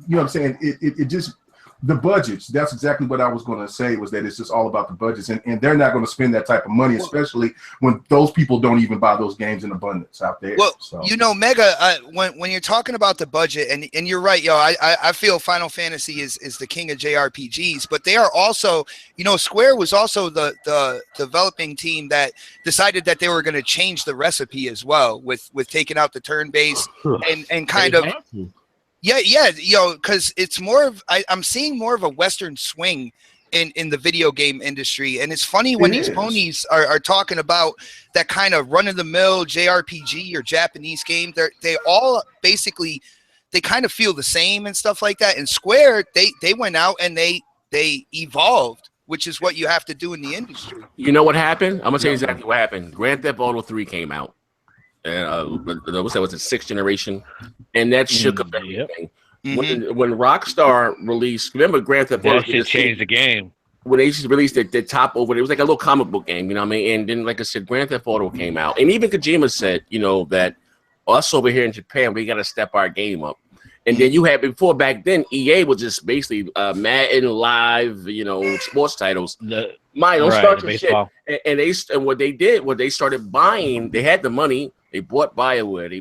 S2: You know what I'm saying? It just the budgets. That's exactly what I was going to say, was that it's just all about the budgets, and they're not going to spend that type of money, especially when those people don't even buy those games in abundance out there.
S6: Well, Mega, when you're talking about the budget, and you're right, I feel Final Fantasy is the king of JRPGs, but they are also, Square was also the developing team that decided that they were going to change the recipe as well with taking out the turn based and kind of. Yeah, because it's more of I'm seeing more of a Western swing in the video game industry, and it's funny when these ponies are talking about that kind of run-of-the-mill JRPG or Japanese game. They all basically they kind of feel the same and stuff like that. And Square they went out and they evolved which is what you have to do in the industry.
S3: You know what happened? I'm gonna tell you exactly what happened. Grand Theft Auto 3 came out, and what's that? Was it 6th generation? And that shook up everything. When Rockstar released, remember Grand Theft Auto?
S5: That shit changed the game.
S3: When they released the top over, it was like a little comic book game, you know what I mean? And then, like I said, Grand Theft Auto came out, and even Kojima said, you know, that us over here in Japan, we got to step our game up. And then you had before back then, EA was just basically Madden Live, you know, sports titles. Don't start your shit. And what they did, they started buying. They had the money. They bought BioWare. They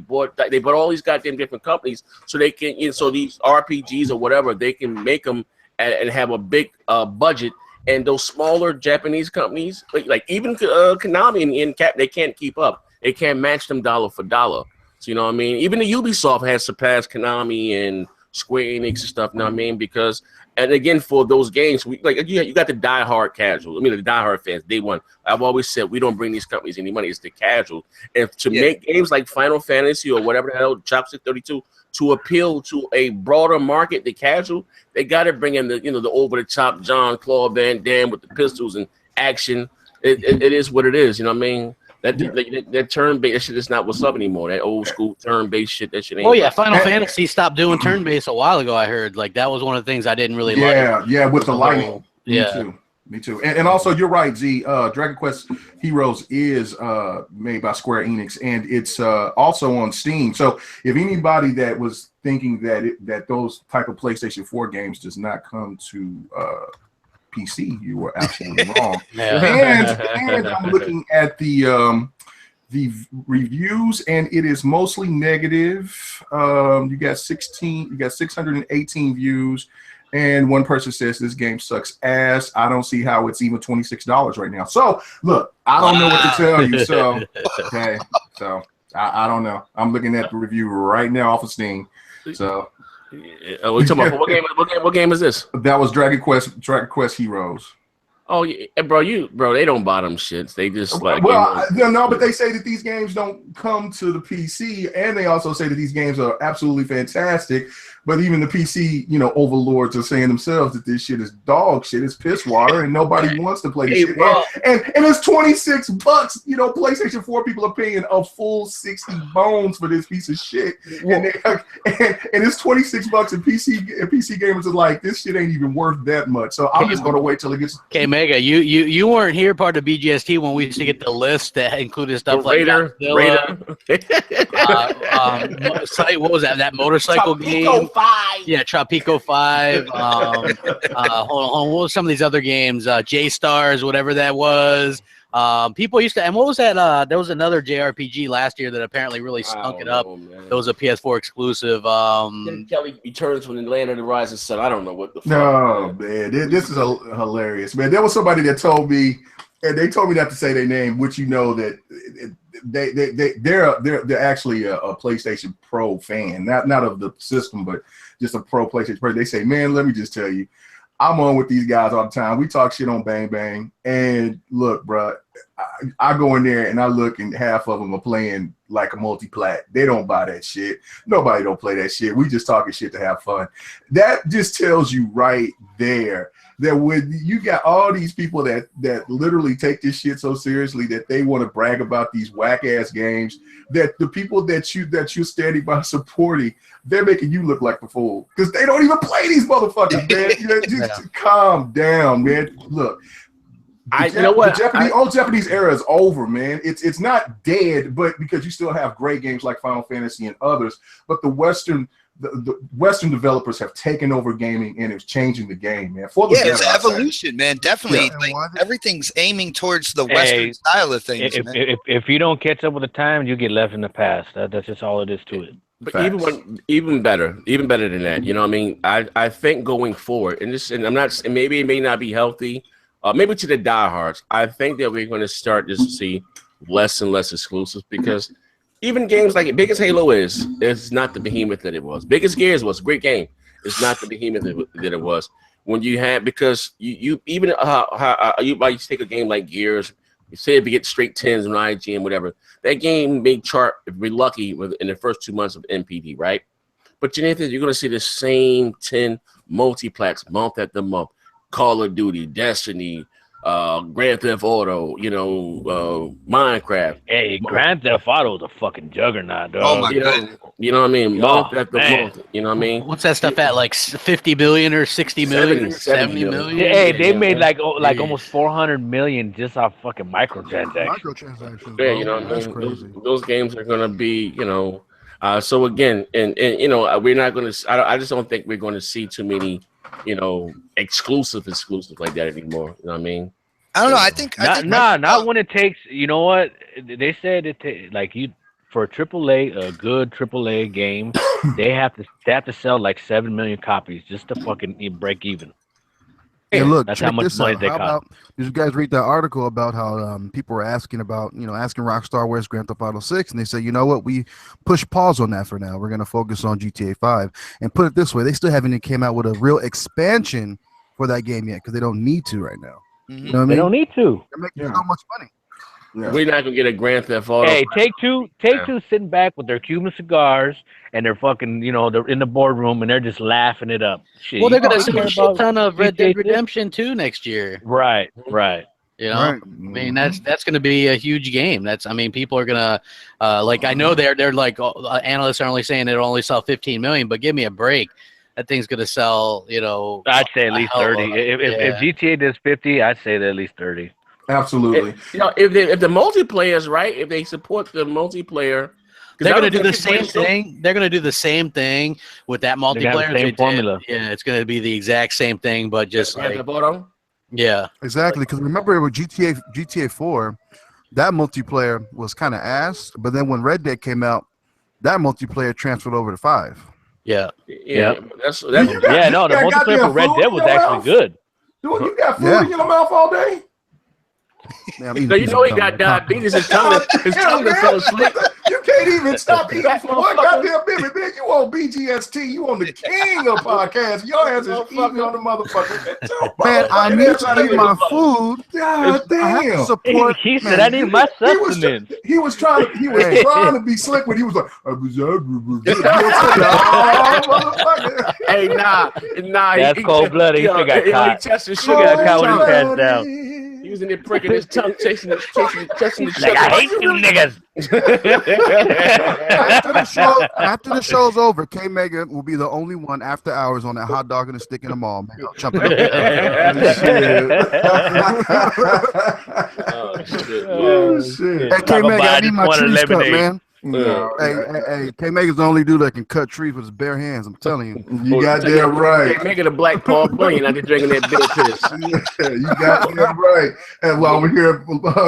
S3: bought all these goddamn different companies so they can, you know, so these RPGs or whatever, they can make them and have a big budget. And those smaller Japanese companies, like even Konami and Cap, they can't keep up. They can't match them dollar for dollar. So, you know what I mean? Even the Ubisoft has surpassed Konami and Square Enix and stuff, you know what I mean? Because, and again, for those games, you got the diehard casual. I mean, the diehard fans, day one. I've always said we don't bring these companies any money. It's the casual. And to make games like Final Fantasy or whatever the hell, Chopstick 32, to appeal to a broader market, the casual, they got to bring in the over-the-top Jean-Claude Van Damme with the pistols and action. It is what it is, you know what I mean? That turn-based, that shit is not what's up anymore. That old school turn-based shit, that shit ain't.
S1: Oh yeah, Final Fantasy stopped doing turn-based a while ago. I heard like that was one of the things I didn't really like.
S2: Yeah, with the lighting.
S1: Yeah,
S2: me too. And also, you're right, Z. Dragon Quest Heroes is made by Square Enix, and it's also on Steam. So if anybody that was thinking that those type of PlayStation 4 games does not come to PC, you were absolutely wrong. And I'm looking at the reviews, and it is mostly negative. You got 618 views, and one person says this game sucks ass. I don't see how it's even $26 right now. So look, I don't know what to tell you. So okay, so I don't know. I'm looking at the review right now off of Steam. So.
S3: We talking about what game is this?
S2: That was Dragon Quest Heroes.
S3: Oh yeah, bro, they don't buy them shits. They just like
S2: no, but they say that these games don't come to the PC, and they also say that these games are absolutely fantastic. But even the PC, overlords are saying themselves that this shit is dog shit, it's piss water, and nobody wants to play this shit. And it's $26. PlayStation 4 people are paying a full 60 bones for this piece of shit, and it's $26. And PC gamers are like, this shit ain't even worth that much. So I'm just gonna wait till it gets.
S1: Okay, Mega, you weren't here part of Bgst when we used to get the list that included stuff like
S3: Raider.
S1: What was that? That motorcycle game. 5. Yeah, Tropico 5. Hold on. What was some of these other games? J-Stars, whatever that was. People used to, and what was that? There was another JRPG last year that apparently really stunk it up. It was a PS4 exclusive.
S3: Kelly Returns from the Land of the Rising Sun. I don't know what the fuck.
S2: No, man, this is hilarious, man. There was somebody that told me, and they told me not to say their name, which that they're actually a PlayStation Pro fan, not of the system, but just a pro PlayStation person. They say, man, let me just tell you, I'm on with these guys all the time. We talk shit on Bang Bang, and look, bro, I go in there and I look, and half of them are playing like a multi-plat. They don't buy that shit. Nobody don't play that shit. We just talking shit to have fun. That just tells you right there that when you got all these people that literally take this shit so seriously that they want to brag about these whack ass games, that the people that you're standing by supporting, they're making you look like the fool because they don't even play these motherfuckers, man. Just calm down, man. Look, the old Japanese era is over, man. It's not dead, but because you still have great games like Final Fantasy and others, but the Western developers have taken over gaming, and it's changing the game, man.
S6: It's evolution, man. Definitely, everything's aiming towards the Western style of things.
S5: If you don't catch up with the times, you get left in the past. That's just all it is to it.
S3: But even better than that, you know what I mean? I think going forward, and I'm not, maybe it may not be healthy, maybe to the diehards, I think that we're going to start to see less and less exclusives because even games like Big as Halo is not the behemoth that it was. Big as Gears was a great game. It's not the behemoth that it was when you had, because you even you might take a game like Gears, you say if you get straight 10s on IGN, whatever. That game may chart, if we're lucky, in the first 2 months of NPD, right? But you're going to see the same 10 multiplats month after month. Call of Duty, Destiny, Grand Theft Auto, Minecraft.
S5: Hey, Grand Theft Auto is a fucking juggernaut, dog.
S6: Oh my god.
S3: You know what I mean? Month after
S5: man.
S3: month. You know what I mean?
S1: What's that stuff at? Like 50 billion or 60 million?
S3: 70
S1: million?
S5: Hey, they made like almost 400 million just off fucking microtransactions.
S4: Microtransactions.
S3: Yeah,
S4: bro.
S3: you know what I
S4: That's
S3: mean?
S4: crazy.
S3: Those games are gonna be, so again, and we're not gonna. I just don't think we're going to see too many, exclusive like that anymore. You know what I mean?
S6: I don't know. I think
S5: Not when it takes. You know what they said? For a good AAA game, they have to sell like 7 million copies just to fucking break even.
S4: Hey, look,
S5: That's
S4: check
S5: how much
S4: this
S5: money
S4: out.
S5: they
S4: How
S5: cost.
S4: about, did you guys read that article about how people were asking Rockstar where's Grand Theft Auto 6, and they said, you know what, we push pause on that for now. We're gonna focus on GTA 5. And put it this way, they still haven't came out with a real expansion for that game yet because they don't need to right now.
S6: Mm-hmm.
S4: You know what I mean?
S5: They don't need to.
S4: They're making so much money.
S2: Yeah.
S3: We're not gonna get a Grand Theft Auto.
S5: Hey, Take Two sitting back with their Cuban cigars and they're fucking, they're in the boardroom and they're just laughing it up. Shit,
S1: Well, they're going to
S5: care
S1: see a shit
S5: about
S1: ton of Red Dead
S5: GTA 6?
S1: Redemption 2 next year.
S5: Right.
S1: You know,
S4: Right.
S1: I mean, that's going to be a huge game. People are going to, I know they're like, analysts are only saying it'll only sell 15 million, but give me a break. That thing's going to sell,
S5: I'd say at least 30. If GTA does 50, I'd say at least 30.
S2: Absolutely.
S3: If the multiplayer is right, if they support the multiplayer,
S1: they're going to do the same thing. They're going to do the same thing with that multiplayer.
S5: Same formula.
S1: Yeah, it's going to be the exact same thing, but just yeah,
S4: Exactly. Because remember with GTA 4, that multiplayer was kind of ass, but then when Red Dead came out, that multiplayer transferred over to 5.
S1: yeah.
S3: The
S5: multiplayer for Red Dead was actually good.
S2: Dude, you got food in your mouth all day?
S4: Man,
S3: So he got diabetes. His tongue fell asleep.
S2: You can't even stop eating for one goddamn minute, man. You on BGST. You on the king of podcasts. Your ass is eating on the motherfucker.
S4: Man, I need to eat my food.
S2: God damn.
S4: Support.
S5: He said, I need my sustenance.
S2: He was trying to be slick when he was like,
S3: hey, nah.
S5: That's cold-blooded. He still got caught. He got caught with his pants down.
S3: He was in there pricking his tongue, chasing the
S5: Like, I hate you niggas.
S4: After the show's over, K Mega will be the only one after hours on that hot dog and a stick in the mall, man. I'll jump in.
S2: Oh, shit.
S4: Hey, K Mega, I need my trees cut, man.
S2: No,
S4: Hey, K Mega's the only dude that can cut trees with his bare hands. I'm telling you.
S2: You got that right.
S3: Hey, making a black Paul Bunyan out there drinking that beer piss.
S2: Yeah, you got that right. And while we're here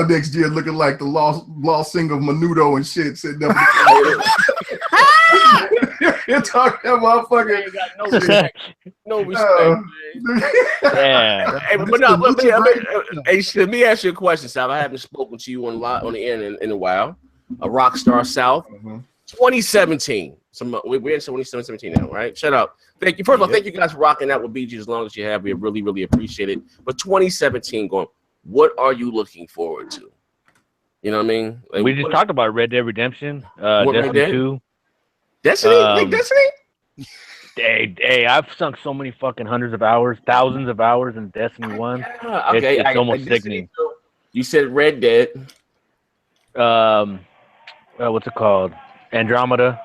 S2: next year looking like the lost singer of Menudo and shit sitting up. You're talking about fucking
S3: no respect.
S5: Yeah.
S3: Hey, but no, let me ask you a question, Sal. I haven't spoken to you on the air in a while. A Rockstar South, 2017. We're in 2017 now, right? Shut up. Thank you. First of all, thank you guys for rocking out with BG as long as you have. We really, really appreciate it. But 2017 going, what are you looking forward to? You know what I mean? Like,
S5: We just talked about Red Dead Redemption, Destiny 2.
S3: Destiny? Destiny?
S5: Hey, I've sunk so many fucking thousands of hours in Destiny 1.
S3: Okay,
S5: it's almost sickening.
S3: You said Red Dead.
S5: What's it called? Andromeda.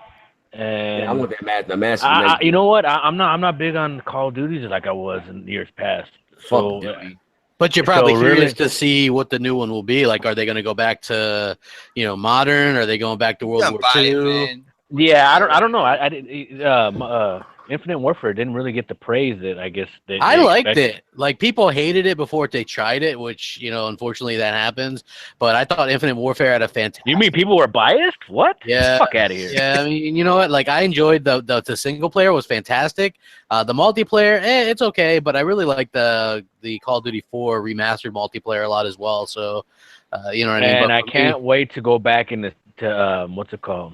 S5: And
S3: I want that massive.
S5: you know what? I'm not big on Call of Duties like I was in years past. So,
S1: but you're probably curious
S5: really
S1: to see what the new one will be. Like, are they going to go back to, modern? Are they going back to World War II?
S5: Yeah, I don't know. I did. Infinite Warfare didn't really get the praise that I guess
S1: I liked it. Like, people hated it before they tried it, which unfortunately that happens. But I thought Infinite Warfare had a fantastic.
S5: You mean people were biased? What?
S1: Yeah,
S5: fuck out of here.
S1: Yeah, I mean, you know what? Like, I enjoyed the single player was fantastic. The multiplayer, it's okay, but I really like the Call of Duty 4 remastered multiplayer a lot as well. So, you know what I mean.
S5: And I can't wait to go back into what's it called?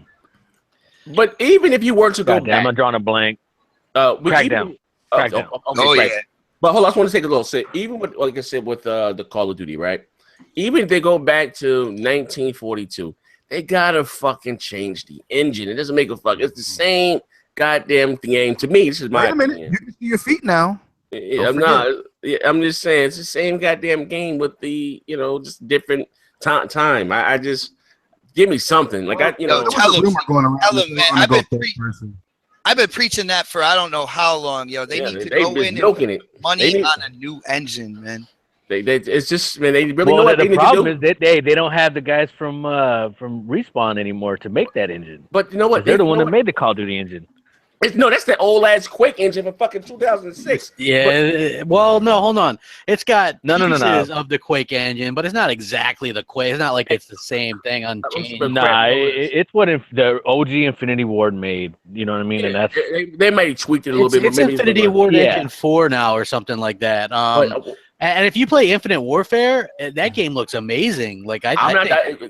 S3: But even if you were to go back,
S5: I'm drawing a blank.
S3: Crackdown.
S5: Crackdown.
S3: Okay, yeah. But hold on, I just want to take a little sip. Even with, like I said, with the Call of Duty, right? Even if they go back to 1942, they gotta fucking change the engine. It doesn't make a fuck. It's the same goddamn game. To me, this is my opinion.
S4: You can see your feet now.
S3: I'm not. I'm just saying it's the same goddamn game with the just different time. I just give me something like
S6: tell them, man. I've been preaching that for I don't know how long, yo. They need to go in and put money on a new engine, man.
S3: It's just, man, they really know what
S5: the problem is that they don't have the guys from Respawn anymore to make that engine.
S3: But you know what?
S5: They're the one that made the Call of Duty engine.
S3: No, that's the old ass Quake engine from fucking 2006.
S1: Yeah, well, no, hold on. It's got pieces of the Quake engine, but it's not exactly the Quake. It's not like it's the same thing on change.
S5: Nah, it's what the OG Infinity Ward made. You know what I mean? And that's
S3: they may have tweaked it a little bit.
S1: It's Infinity Ward Engine 4 now or something like that. And if you play Infinite Warfare, that game looks amazing. Like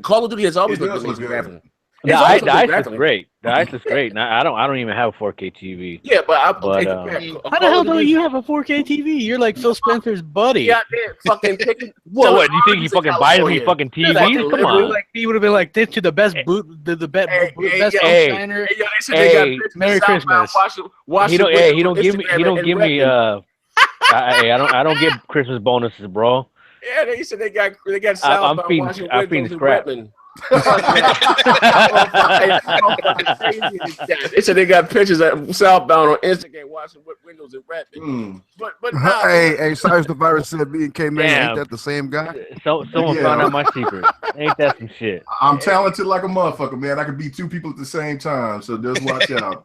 S3: Call of Duty has always looked amazing.
S5: The ice is great. The ice is great. Now, I don't even have a 4K TV.
S3: Yeah, but
S1: how the hell don't you have a 4K TV? You're like Phil Spencer's buddy.
S3: Yeah, fucking
S5: what? You think he fucking buys me fucking TVs? Come on.
S1: Like, he would have been like this to the best the best
S5: Hey, Merry Christmas. He don't give me I don't give Christmas bonuses, bro.
S3: Yeah, they said they got Southbound.
S5: I'm feeding scrap.
S3: They said they got pictures of Southbound on Instagram watching Windows and rapping. But
S4: hey, Cyrus the Virus said me and K-Man, ain't that the same guy?
S5: Someone found out my secret. Ain't that some shit?
S2: I'm talented like a motherfucker, man. I can be two people at the same time, so just watch out.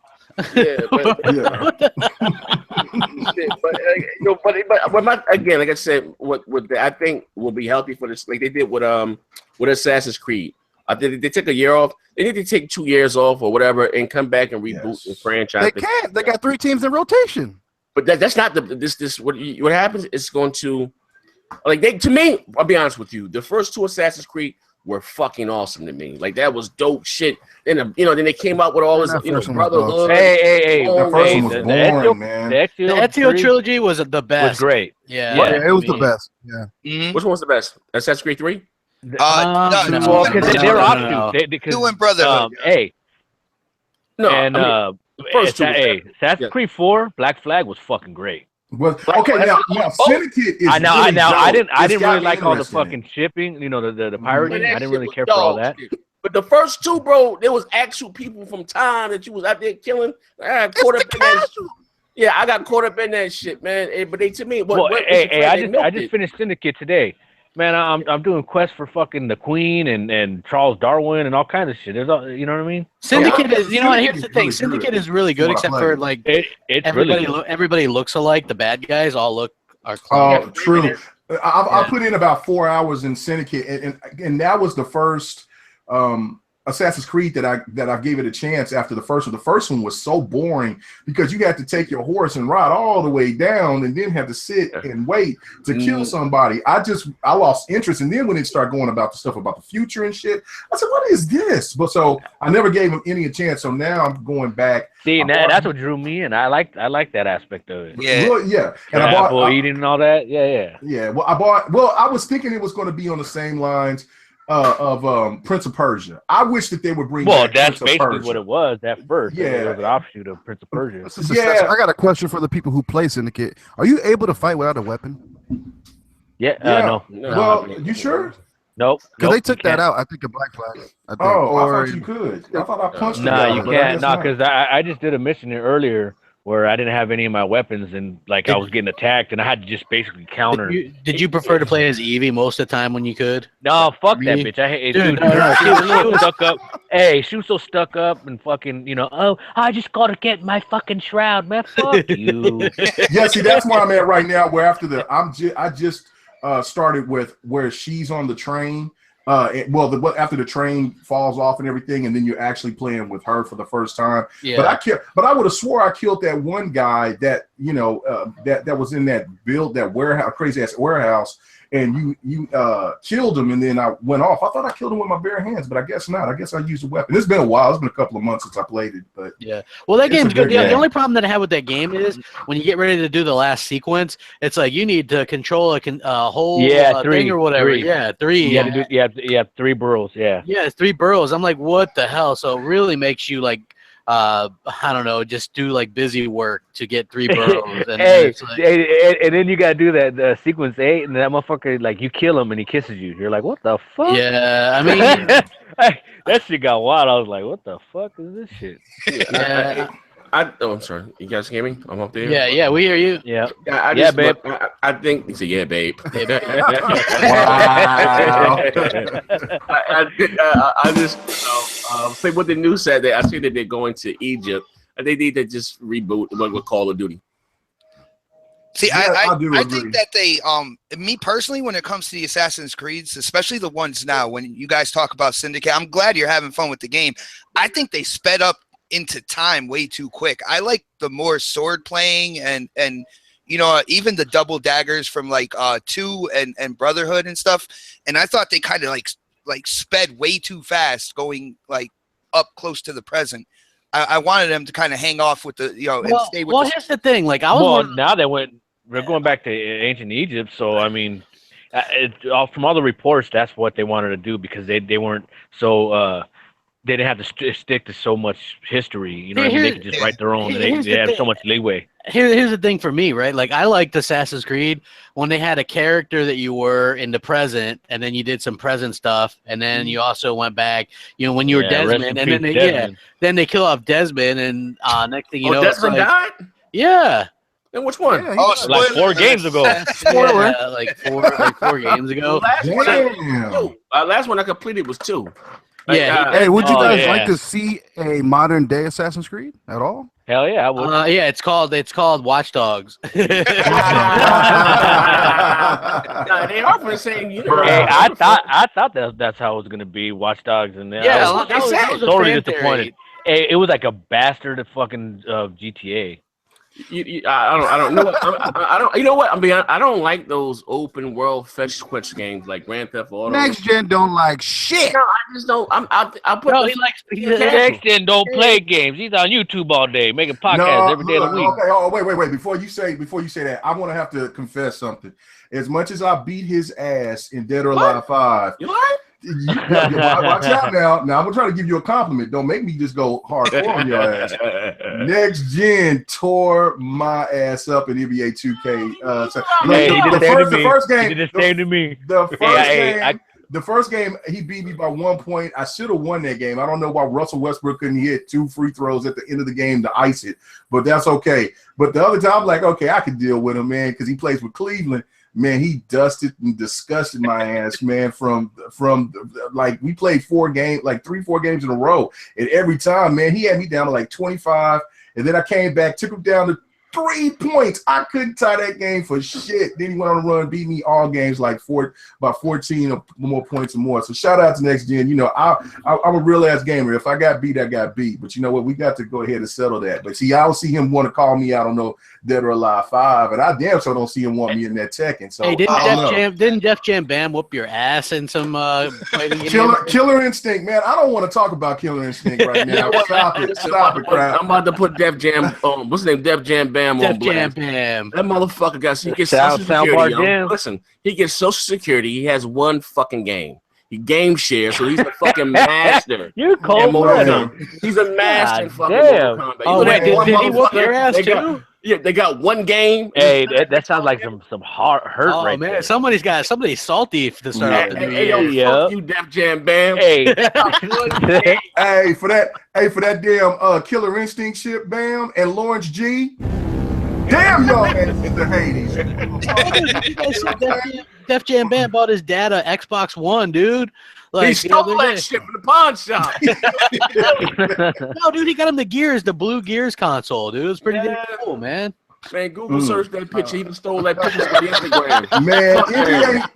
S3: Again, like I said, what I think will be healthy for this, like they did with Assassin's Creed. I think they took a year off. They need to take 2 years off or whatever and come back and reboot the franchise.
S4: They can't. They got 3 teams in rotation.
S3: But that's not what happens is going to to me. I'll be honest with you. The first 2 Assassin's Creed were fucking awesome to me. Like that was dope shit. Then then they came out with all this Brotherhood.
S5: Hey,
S2: the first one was boring, man.
S5: The
S1: Ezio trilogy was the best.
S5: Was great.
S1: Yeah,
S4: it was the best. Yeah.
S3: Mm-hmm. Which one was the best? Assassin's Creed 3?
S5: No, because they're offshoots.
S6: 2 and Brotherhood.
S3: First 2.
S5: Assassin's Creed 4, Black Flag was fucking great.
S2: Well, okay, now Syndicate is.
S5: I didn't really like all the fucking shipping. The pirating. I didn't really care for all that.
S3: But the first 2, bro, there was actual people from time that you was out there killing. I got caught up in that shit. Yeah, I got caught up in that shit, man. But to me,
S5: I just finished Syndicate today. Man, I'm doing quests for fucking the Queen and Charles Darwin and all kinds of shit. There's you know what I mean?
S1: Syndicate is, here's the thing. Syndicate is really good, except for like everybody looks alike. The bad guys all are clones.
S2: Oh, true. I put in about 4 hours in Syndicate, and that was the first Assassin's Creed that I gave it a chance after the first one. The first one was so boring because you had to take your horse and ride all the way down and then have to sit and wait to kill somebody. I lost interest, and then when it started going about the stuff about the future and shit, I said, "What is this?" But so I never gave him any chance. So now I'm going back.
S5: See, that's what drew me in. I like that aspect of it.
S2: Yeah.
S5: And I bought eating and all that. Yeah.
S2: Well, I was thinking it was going to be on the same lines of Prince of Persia. I wish that they would bring.
S5: Well, that's basically what it was at first. Yeah, it was an offshoot of Prince of Persia.
S4: I got a question for the people who play Syndicate. Are you able to fight without a weapon?
S5: No.
S2: Well, you sure?
S5: Nope.
S4: Because they took that out. I think a Black Flag.
S2: I thought you could. I thought I punched.
S5: No, you can't. No, because I just did a mission earlier where I didn't have any of my weapons and I was getting attacked and I had to just basically counter.
S1: Did you prefer to play as Evie most of the time when you could?
S5: No, fuck that bitch. I hate she was stuck up. Hey, she was so stuck up and fucking, I just gotta get my fucking shroud, man. Fuck you.
S2: Yeah, see, that's where I'm at right now. Where after I just started with where she's on the train. After the train falls off and everything, and then you're actually playing with her for the first time. Yeah. But I would have swore I killed that one guy that that was in that warehouse, crazy ass warehouse, and you killed him, and then I went off. I thought I killed him with my bare hands, but I guess not. I guess I used a weapon. It's been a while. It's been a couple of months since I played it, but
S1: yeah. Well, that game's good. The only problem that I have with that game is when you get ready to do the last sequence, it's like you need to control a whole thing or whatever.
S5: 3.
S1: Yeah, 3.
S5: You have 3 burrows. Yeah.
S1: Yeah, it's 3 burrows. I'm like, what the hell? So it really makes you like I don't know, just do like busy work to get 3 burrows. And
S5: and then you gotta do that sequence 8, and that motherfucker, like, you kill him and he kisses you. You're like, what the fuck?
S1: Yeah, I mean,
S5: that shit got wild. I was like, what the fuck is this shit?
S1: Yeah.
S3: I'm sorry. You guys hear me? I'm up there.
S1: Yeah, we hear you.
S5: Yeah.
S3: Babe. I think he said, yeah, babe.
S2: Wow.
S3: I just say what the news said. I see that they're going to Egypt. And they need to just reboot what Call of Duty.
S6: See,
S2: Yeah,
S6: I
S2: agree.
S6: think that they, me personally, when it comes to the Assassin's Creeds, especially the ones now, when you guys talk about Syndicate, I'm glad you're having fun with the game. I think they sped up into time way too quick. I like the more sword playing and even the double daggers from like 2 and Brotherhood and stuff. And I thought they kind of like sped way too fast going like up close to the present. I wanted them to kind of hang off with the and stay with.
S1: Well, here's the thing. Like
S5: now we're going back to ancient Egypt. So I mean, from all the reports, that's what they wanted to do because they weren't so. They didn't have to stick to so much history, you know. They could just write their own. They have so much leeway.
S1: Here's the thing for me, right? Like I liked Assassin's Creed when they had a character that you were in the present, and then you did some present stuff, and then you also went back, when you were Desmond, and then they kill off Desmond, and next thing you know,
S3: Desmond died.
S1: Yeah.
S3: And which one?
S6: Yeah,
S5: like 4 games ago.
S1: Like 4 games ago.
S3: Last one I completed was 2.
S4: Hey, would you guys like to see a modern day Assassin's Creed at all?
S5: Hell yeah, I would.
S1: It's called Watch Dogs.
S3: They are for the same universe.
S5: Hey, I thought that's how it was gonna be, Watch Dogs, and
S1: I
S5: was totally disappointed. Hey, it was like a bastard of fucking GTA.
S3: I don't know. I don't. You know what? I don't like those open world fetch quest games like Grand Theft Auto.
S4: Next gen don't like shit.
S3: No, I just don't. I put.
S1: No,
S5: Next gen don't play games. He's on YouTube all day making podcasts every day of the week.
S2: Okay. Oh, wait. Before you say that, I'm gonna have to confess something. As much as I beat his ass in Dead or Alive 5,
S3: you what?
S2: Watch out now. Now I'm gonna try to give you a compliment. Don't make me just go hardcore on your ass. Next gen tore my ass up in NBA 2K. The first game he beat me by 1 point. I should have won that game. I don't know why Russell Westbrook couldn't hit 2 free throws at the end of the game to ice it, but that's okay. But the other time, I'm like, okay, I could deal with him, man, because he plays with Cleveland. Man, he dusted and disgusted my ass, man. From like we played 4 games in a row, and every time, man, he had me down to like 25, and then I came back, took him down to 3 points. I couldn't tie that game for shit. Then he went on a run, beat me all games like about 14 or more points or more. So shout out to Next Gen. I'm a real ass gamer. If I got beat, I got beat. But you know what? We got to go ahead and settle that. But see, I don't see him want to call me out on no Dead or Alive 5, and I damn sure don't see him want me in that Tekken. So
S1: hey, didn't Def Jam Bam whoop your ass in some fighting game?
S2: Killer Instinct, man. I don't want to talk about Killer Instinct right now. Stop it, crap.
S3: I'm about to put Def Jam on. What's his name? Def Jam Bam on blast.
S1: Bam.
S3: That motherfucker got Social Security. Listen, he gets Social Security. He has 1 fucking game. He game shares, so he's a fucking master.
S5: You're cold-blooded.
S3: He's a master in fucking
S5: damn.
S3: Mortal Kombat.
S1: Oh, wait, did he whoop your ass too?
S3: They got 1 game.
S5: Hey, that sounds like some hurt right
S1: man.
S5: there.
S1: Somebody's salty to start off the new year.
S3: Fuck you, Def Jam Bam.
S5: Hey.
S2: Hey, for that damn Killer Instinct shit, Bam, and Lawrence G. Damn y'all in the Hades.
S1: Def Jam Bam bought his dad a Xbox One, dude. Like,
S3: he stole that shit from the pawn shop.
S1: No, dude, he got him the blue Gears console, dude. It was pretty damn cool, man.
S3: Man, Google search that picture. He even stole that picture from the Instagram.
S2: Man,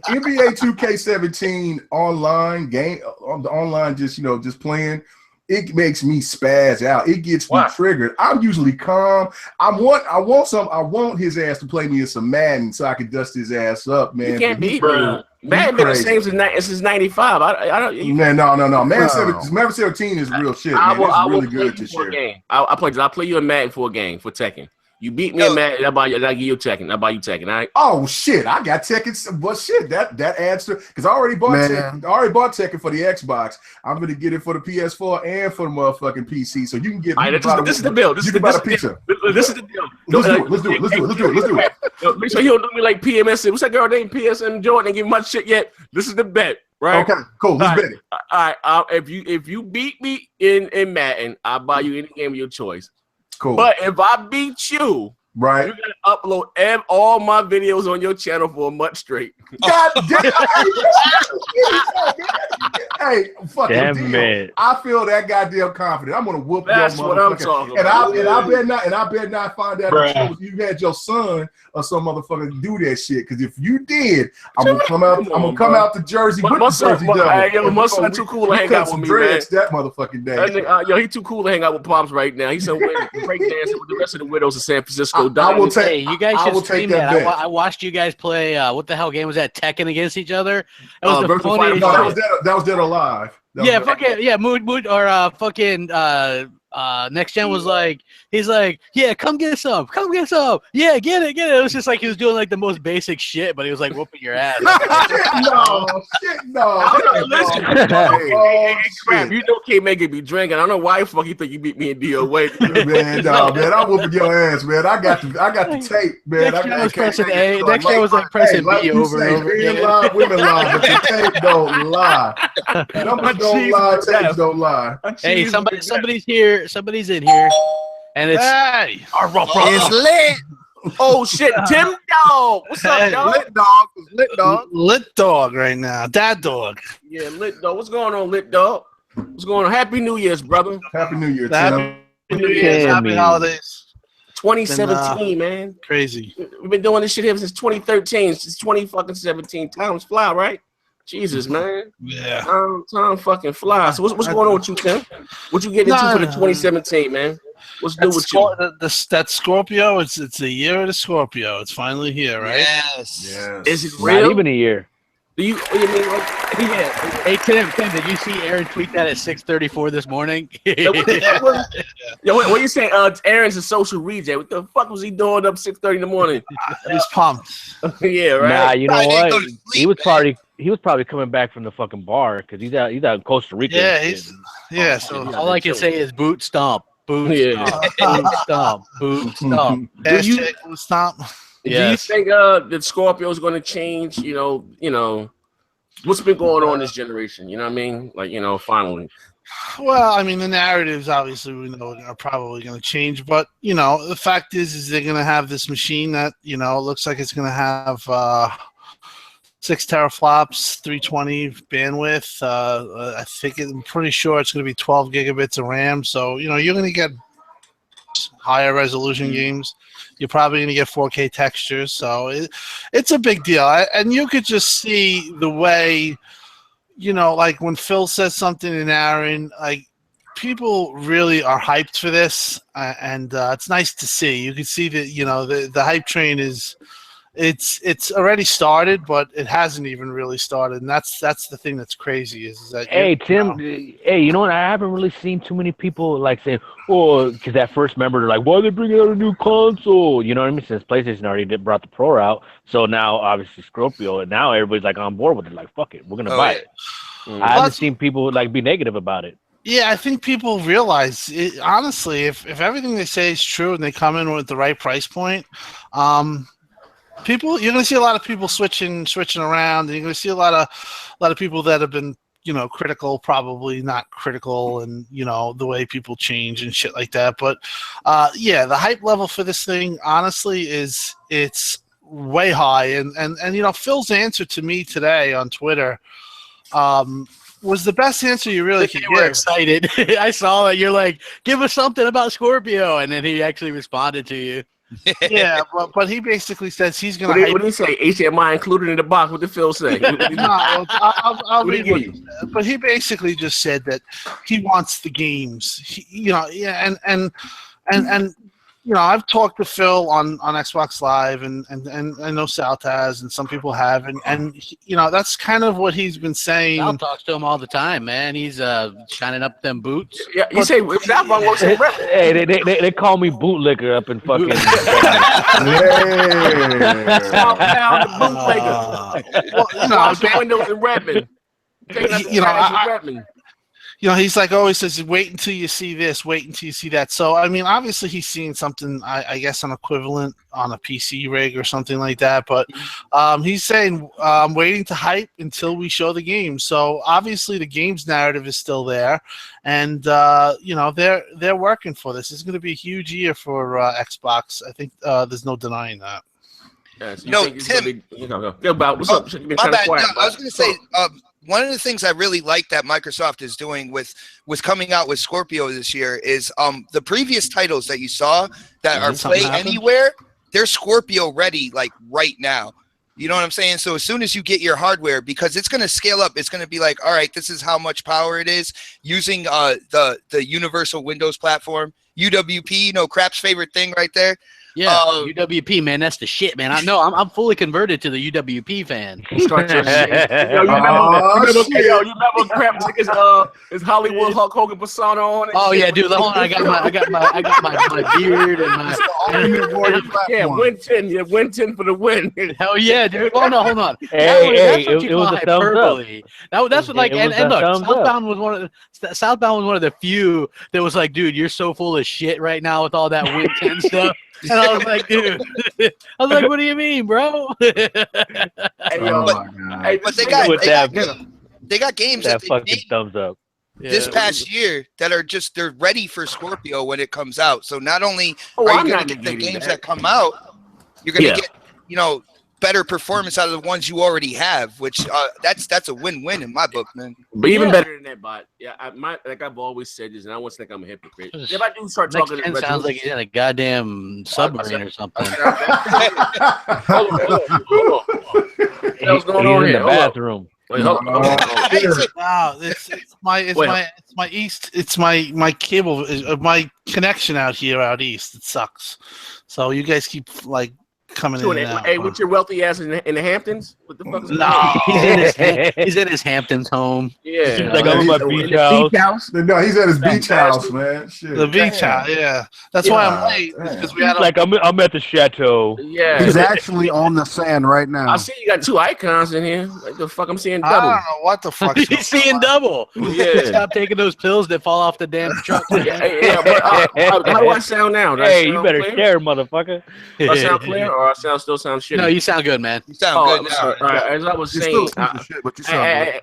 S2: NBA 2K17 online game on the online, just playing. It makes me spaz out. It gets me triggered. I'm usually calm. I want his ass to play me in some Madden so I can dust his ass up, man.
S3: You can't beat bro. Madden been the same since '95.
S2: Man, no. Madden 17 is real shit. Man. It's really good to share.
S3: I'll play you a Madden for a game for Tekken. You beat me in Madden, I'll give you Tekken. I'll buy you Tekken, all right?
S2: Oh shit, I got Tekken. But shit, that adds to because I already bought Tekken. I already bought Tekken for the Xbox. I'm gonna get it for the PS4 and for the motherfucking PC. So you can get.
S3: This is the bill. This is the
S2: pizza.
S3: This is the deal.
S2: Let's do it.
S3: Make sure you don't do me like PMS. What's that girl named PSM Jordan? Ain't give my shit yet. This is the bet, right?
S2: Okay, cool. Let's bet it.
S3: All right. If you beat me in Madden, I'll buy you any game of your choice.
S2: Cool.
S3: But if I beat you,
S2: right,
S3: you gotta upload all my videos on your channel for a month straight.
S2: God damn! Hey, fucking deal. I feel that goddamn confident. I'm gonna whoop your motherfucker. What I'm talking about. And I bet not find out that you had your son or some motherfucker do that shit. Because if you did, I'm gonna come out. I'm gonna come out to Jersey with the Jersey Devil.
S3: My son too cool to hang out with me, man.
S2: That motherfucking day.
S3: Yo, he too cool to hang out with Pops right now. He's somewhere breakdancing with the rest of the widows of San Francisco.
S1: You guys should stream that. I watched you guys play. What the hell game was that? Tekken against each other. That was the Ponies.
S2: No, that was Dead or Alive.
S1: Mood or fucking Next Gen was like, he's like, yeah, come get some, yeah, get it. It was just like he was doing like the most basic shit, but he was like whooping your ass.
S2: No.
S3: Crap, you know K-Megan be drinking. I don't know why the fuck you think you beat me in DOA.
S2: Man, I'm whooping your ass, man. I got the tape, man.
S1: Next Gen was pressing A. Next Gen was like pressing B over and over again.
S2: Men lie, women lie, but the tape don't lie. Numbers don't lie, tapes don't lie.
S1: Hey, somebody's here. Somebody's in here, and it's
S7: it's lit.
S3: Oh shit, Tim Dog. What's up, dog?
S7: Lit dog right now. Dad dog.
S3: Yeah, lit dog. What's going on, lit dog? What's going on? Happy New Year's, brother.
S2: Happy New Year,
S7: Happy New Year's. Happy holidays.
S3: 2017, man.
S7: Crazy.
S3: We've been doing this shit here since 2013. Since 2017. Times fly, right? Jesus, man.
S7: Yeah.
S3: Time fucking fly. So what's going on with you, Tim? What you getting into for the 2017, man? What's new with you?
S7: That Scorpio, it's the year of the Scorpio. It's finally here, right?
S6: Yes.
S3: Is it real?
S5: Not even a year.
S3: Do you mean like,
S1: yeah. Hey Tim, did you see Aaron tweet that at 6:34 this morning?
S3: Yo, what you saying? Aaron's a social reject. What the fuck was he doing up 6:30 in the morning?
S7: He's pumped.
S3: Yeah, right.
S5: Nah, you know what? He was probably coming back from the fucking bar because he's out in Costa Rica.
S7: Yeah, so
S1: all I can say is boot stomp. Boot stomp. Boot stomp.
S7: Stomp.
S3: Yes. Do you think that Scorpio is going to change? You know, what's been going on this generation? You know what I mean? Like, finally.
S7: Well, I mean, the narratives obviously we know are probably going to change, but the fact is they're going to have this machine that looks like it's going to have 6 teraflops, 320 bandwidth. I'm pretty sure it's going to be 12 gigabits of RAM. So you're going to get higher resolution games. You're probably going to get 4K textures, so it's a big deal. And you could just see the way, like when Phil says something in Aaron, like people really are hyped for this, and it's nice to see. You can see that the hype train is. It's already started, but it hasn't even really started, and that's the thing that's crazy is that.
S5: Hey Tim, hey, you know what? I haven't really seen too many people like saying, "Oh," because that first member they're like, "Why are they bringing out a new console?" You know what I mean? Since PlayStation already brought the Pro out, so now obviously Scorpio, and now everybody's like on board with it. Like, fuck it, we're gonna buy it. I haven't seen people like be negative about it.
S7: Yeah, I think people realize it, honestly, if everything they say is true and they come in with the right price point, you're going to see a lot of people switching around, and you're going to see a lot of people that have been, critical, probably not critical, and the way people change and shit like that. But the hype level for this thing, honestly, it's way high. And Phil's answer to me today on Twitter was the best answer you really could
S1: give. Excited. I saw that. You're like, give us something about Scorpio, and then he actually responded to you.
S7: Yeah, but he basically says he's going to.
S3: What did he say? HDMI included in the box. What did Phil say?
S7: I'll read what. But he basically just said that he wants the games. And I've talked to Phil on Xbox Live, and I know Sal has, and some people have, and that's kind of what he's been saying.
S1: Sal talks to him all the time, man. He's shining up them boots.
S3: Yeah, you say Southbound works in rep.
S5: Hey, they call me bootlicker up in fucking.
S3: Southbound the bootlegger. Washing windows in Redmond.
S7: He's like always says, wait until you see this, wait until you see that. So, I mean, obviously he's seeing something, I guess, an equivalent on a PC rig or something like that. But he's saying, I'm waiting to hype until we show the game. So, obviously, the game's narrative is still there. And, they're working for this. It's going to be a huge year for Xbox. I think there's no denying that.
S3: Yes,
S6: Tim.
S3: What's up?
S6: My bad. No, I was going to say, one of the things I really like that Microsoft is doing with coming out with Scorpio this year is the previous titles that you saw that are play anywhere, they're Scorpio ready like right now. You know what I'm saying? So as soon as you get your hardware, because it's going to scale up, it's going to be like, all right, this is how much power it is using the Universal Windows platform, UWP, Crap's favorite thing right there.
S1: Yeah, UWP, man, that's the shit, man. I know. I'm fully converted to the UWP fan.
S3: Start your shit. You remember Crap took his Hollywood Hulk Hogan persona on?
S1: Oh yeah, dude. Hold on, I got my beard and my
S3: win 10 for the win.
S1: Hell yeah, dude. Oh no, hold on.
S5: Hey, it was a hyperbole.
S1: That's what, like, and look, Southbound was one of the few that was like, dude, you're so full of shit right now with all that Win 10 stuff. And I was like, dude, what do you mean, bro?
S6: But they got games that
S5: fucking thumbs up
S6: this past year that are they're ready for Scorpio when it comes out. So not only are you going to get the games that come out, you're going to get, better performance out of the ones you already have, which that's a win-win in my book, man.
S3: But even better than that, but like I've always said this, and I want to think I'm a hypocrite. If I do start talking,
S1: it sounds like he's in a goddamn submarine or something.
S3: Hold on. What's going on
S5: in
S3: here?
S5: the bathroom.
S3: Wait, hold on.
S7: It's my cable, my connection out east. It sucks. So you guys keep coming in and out.
S3: Hey, with your wealthy ass in the Hamptons? What the fuck is
S1: he's in his Hamptons home.
S3: Yeah.
S5: Like I'm at my beach house.
S2: No, he's at his beach house, man. Shit.
S7: The beach house, yeah. That's why I'm late. Because we had
S5: I'm at the chateau.
S3: Yeah.
S4: He's actually on the sand right now.
S3: I see you got two icons in here. Like the fuck, I'm seeing double.
S7: I don't know what the fuck.
S1: He's seeing double.
S3: Yeah.
S1: Stop taking those pills that fall off the damn truck.
S3: But how do I sound now?
S5: Hey, you better share, motherfucker.
S3: Do I sound clear or I still sound shitty?
S1: No, you sound good, man.
S6: You sound good now.
S3: All right, as I was saying,
S4: but you sound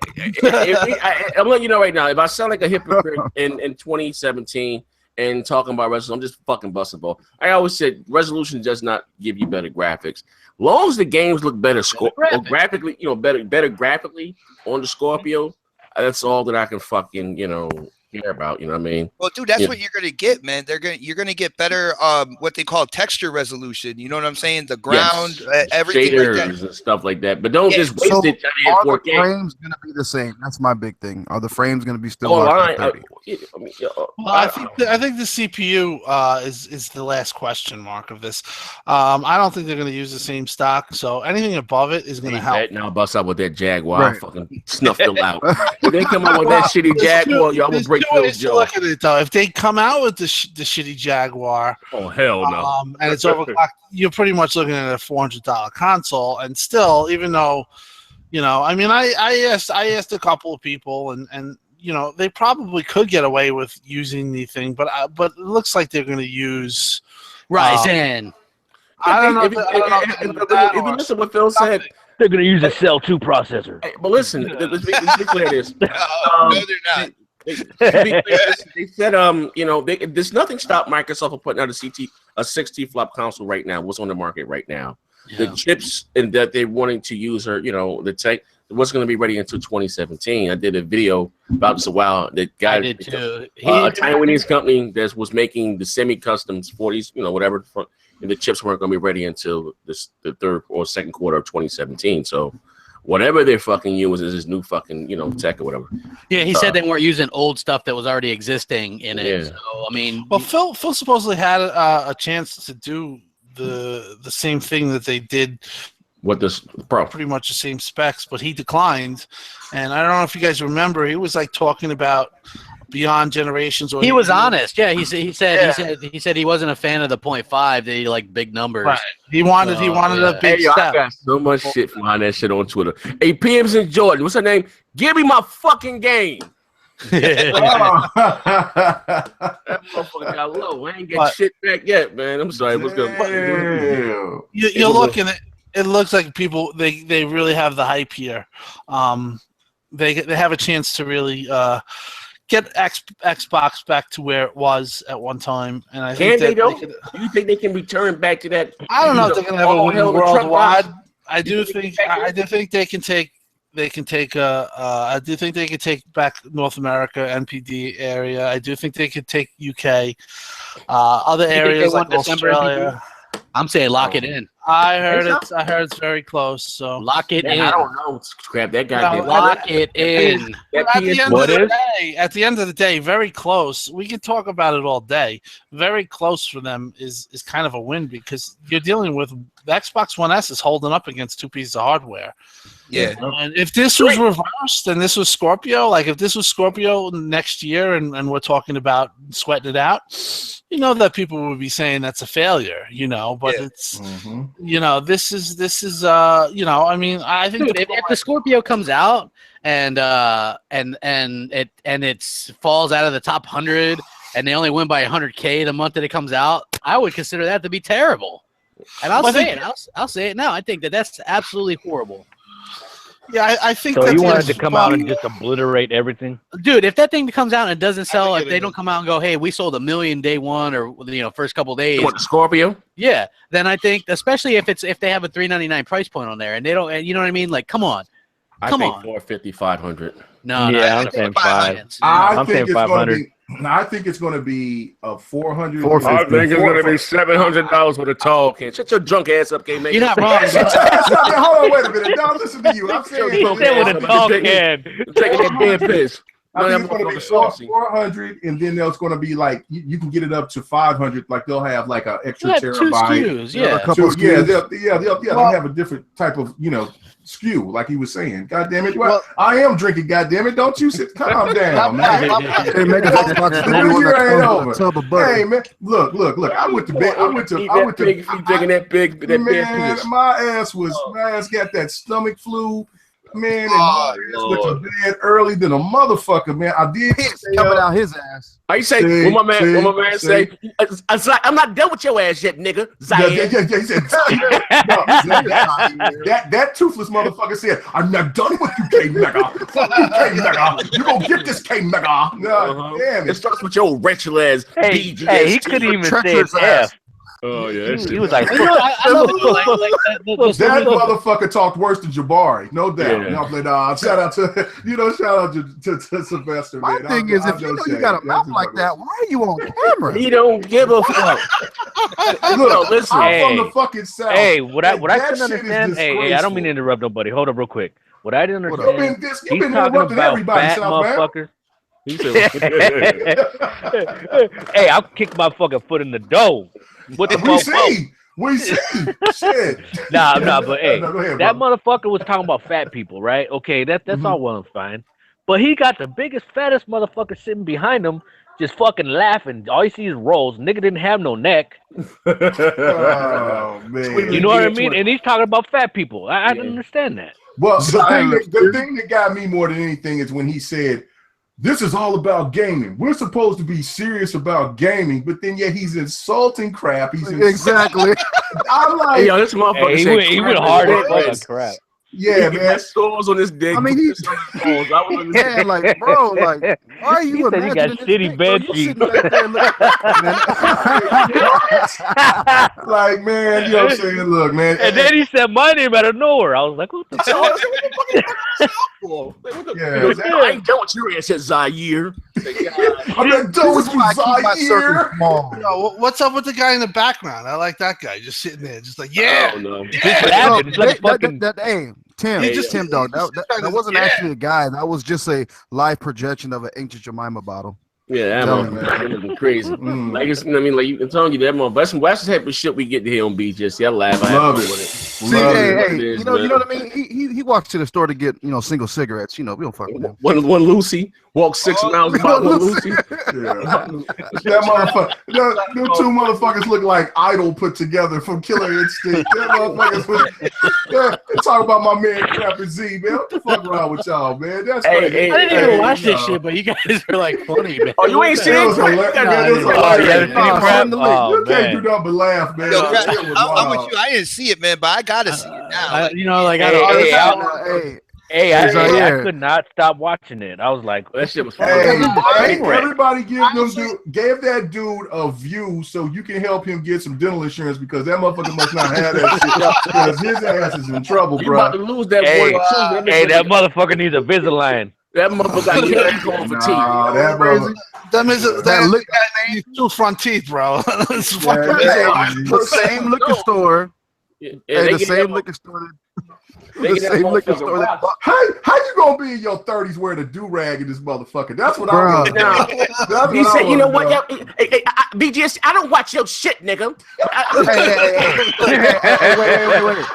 S3: I'm letting you know right now, if I sound like a hypocrite in 2017 and talking about resolution, I'm just fucking busting ball. I always said resolution does not give you better graphics. Long as the games look better graphically, better graphically on the Scorpio, that's all that I can fucking, care about, you know what I mean?
S6: Well, dude, that's what you're gonna get, man. You're gonna get better what they call texture resolution. You know what I'm saying? The ground, everything
S3: shaders
S6: like that.
S3: and stuff like that. But don't just waste it.
S4: Are
S3: 4K.
S4: the frames gonna be the same? That's my big thing. Are the frames gonna be still?
S6: I
S7: think the CPU is the last question mark of this. I don't think they're going to use the same stock, so anything above it is going to help.
S3: Now bust out with that Jaguar, I fucking snuffed it out. If they come out with that shitty Jaguar, y'all will break Phil's jaw.
S7: Look at it though. If they come out with the shitty Jaguar,
S3: oh hell no,
S7: and it's overclocked, you're pretty much looking at a $400 console. And still, even though, I asked a couple of people, and they probably could get away with using the thing, but it looks like they're going to use
S1: Ryzen.
S7: I don't know.
S3: If you listen to what Phil said,
S5: they're going to use a Cell 2 processor.
S3: Hey, but listen, let's be clear this.
S6: No, they're not.
S3: They said, there's nothing stopped Microsoft from putting out a 60 flop console right now. What's on the market right now? Yeah. The chips and that they're wanting to use are, the tech. What's going to be ready until 2017. I did a video about this a while. That guy,
S1: I did too.
S3: A Taiwanese company that was making the semi-customs 40s, whatever. And the chips weren't going to be ready until the third or second quarter of 2017. So whatever they're fucking using is this new fucking tech or whatever.
S1: Yeah, he said they weren't using old stuff that was already existing in it.
S3: Yeah.
S1: So I mean,
S7: well, Phil supposedly had a chance to do the same thing that they did.
S3: What this Pro?
S7: Pretty much the same specs, but he declined. And I don't know if you guys remember, he was like talking about Beyond Generations. Or
S1: he was honest. Yeah, he said he wasn't a fan of the 0.5. That he liked big numbers.
S7: Right. He wanted a big
S3: Hey, yo,
S7: step.
S3: I got so much shit behind that shit on Twitter. Hey, PMs and Jordan, what's her name? Give me my fucking game. That motherfucker got low. I ain't get shit back yet, man. I'm sorry. What's good?
S7: You're looking at it. Looks like people they really have the hype here. They have a chance to really get Xbox back to where it was at one time, and I think
S3: they don't. Do you think they can return back to that?
S7: I don't know if they're gonna have a win worldwide. I do think they can take. I do think they could take back North America, NPD area. I do think they could take UK, other areas like Australia.
S1: I'm saying lock it in.
S7: I heard it's very close. So
S1: lock it in.
S3: I don't know. Scrap that goddamn.
S1: Lock it in.
S7: At the end of the day, very close. We can talk about it all day. Very close for them is kind of a win because you're dealing with the Xbox One S is holding up against two pieces of hardware.
S6: Yeah.
S7: And if this was reversed and this was Scorpio, like if this was Scorpio next year and we're talking about sweating it out, that people would be saying that's a failure, but it's, this is, I mean, I think
S1: if the Scorpio comes out and it falls out of the top 100 and they only win by 100K the month that it comes out, I would consider that to be terrible. And I'll say it now. I think that's absolutely horrible.
S7: Yeah, I think
S5: so. You wanted to come out and just obliterate everything,
S1: dude. If that thing comes out and it doesn't sell, if they don't come out and go, "Hey, we sold 1 million day one," or first couple days,
S3: you want the Scorpio?
S1: Yeah, then I think, especially if they have a $399 price point on there and they don't, you know what I mean? Like, come on,
S3: I think 450, 500.
S1: No,
S5: yeah, I'm saying 5.
S2: I'm
S5: saying 500.
S2: I think it's going to be a 400.
S3: I think it's going to be $700 with a tall can. Shut your drunk ass up, K-Man.
S1: You're not wrong.
S2: Hold on, wait a minute. Don't listen to you. I'm saying
S5: with a tall can.
S3: Taking that damn piss.
S2: I think it's going to be 400, and then there's going to be like you can get it up to 500. Like they'll have like an extra terabyte. They'll have a different type of SKU, like he was saying. God damn it! Well, I am drinking. God damn it! Don't you sit? Calm down, man. Hey, man, look. I went to bed. I went to
S3: taking that big.
S2: Man, my ass got that stomach flu. Man, and my ass went to bed early than a motherfucker, man. I did
S4: coming out his ass.
S3: I say, what my man say? I'm not done with your ass yet, nigga.
S2: He said, that toothless motherfucker said, I'm not done with you, K-Mega. Fuck you, K-Mega. You gonna get this, K-Mega. Damn
S3: it starts with your wretched ass.
S5: Hey, he couldn't even say F.
S3: Oh yeah,
S5: he was like,
S2: that motherfucker talked worse than Jabari, no doubt. Yeah. Shout out to Sylvester.
S4: My thing is, if you got a mouth like that, why are you on camera?
S3: He don't give a fuck.
S2: Look, listen, I'm from the fucking South.
S5: Hey, what I couldn't understand. Hey, I don't mean to interrupt nobody. Hold up, real quick. What I didn't understand.
S2: You've been interrupting everybody, South
S5: motherfuckers. Hey, I'll kick my fucking foot in the door. What the
S2: We see. Shit.
S5: Nah, but hey, that motherfucker was talking about fat people, right? Okay, that's all well and fine. But he got the biggest, fattest motherfucker sitting behind him, just fucking laughing. All you see is rolls. Nigga didn't have no neck.
S2: Oh, man.
S5: You know what I mean? And he's talking about fat people. I didn't understand that.
S2: Well, the thing that got me more than anything is when he said, this is all about gaming. We're supposed to be serious about gaming, but then yet he's insulting crap.
S4: Exactly.
S2: I'm like,
S3: hey, yo, this motherfucker
S5: he went hard at crap.
S2: Yeah, man.
S3: Sores on his dick.
S4: I mean, like, bro, like, why are you?
S5: He said he got shitty bed sheets.
S2: Like, man, you know what I'm saying? Look, man.
S5: And then he said my name out of nowhere. I was like, what the fuck?
S3: I ain't done with your ass yet, Zaire.
S2: I'm not done with you, Zaire.
S7: Yo, what's up with the guy in the background? I like that guy just sitting there, just like, yeah.
S5: Just laughing. It's like fucking.
S4: Hey, Tim,
S7: He
S4: just Tim, dog. That wasn't
S7: yeah.
S4: actually a guy. That was just a live projection of an ancient Jemima bottle.
S3: Yeah,
S4: Telling
S3: that looking crazy. Like it's, I mean, like I'm telling you, that's the type of shit we get to hear on BGS. I laugh. I
S2: Love
S3: have
S2: it.
S3: fun with it.
S4: See,
S2: Love
S4: hey,
S2: it.
S4: hey, you know what I mean? He walks to the store to get single cigarettes. We don't fuck with him.
S3: One Lucy walked 6 miles about one Lucy.
S2: Yeah. That motherfucker. Them two motherfuckers look like Idol put together from Killer Instinct. That motherfuckers was talk about my man Crapper Z, man. What the fuck wrong with y'all, man? That's crazy.
S1: I didn't even watch this shit, but you guys are like funny, man.
S3: Oh, you ain't seen it?
S2: You can't do nothing but laugh, man.
S6: Yo, I'm with you. I didn't see it, man, but I gotta see it now.
S5: I could not stop watching it. I was like,
S3: that shit was
S2: funny. Everybody gave that dude a view so you can help him get some dental insurance because that motherfucker must not have that shit because his ass is in trouble, bro.
S3: You about to lose that boy.
S5: That motherfucker needs a Invisalign.
S3: That motherfucker got candy going for teeth.
S7: That needs 2 front teeth, bro.
S4: The same liquor store. The same liquor store. The same liquor store.
S2: How you gonna be in your 30s wearing a do-rag in this motherfucker? That's what I want.
S3: He said, you know what? BGS, I don't watch your shit, nigga.
S4: Wait.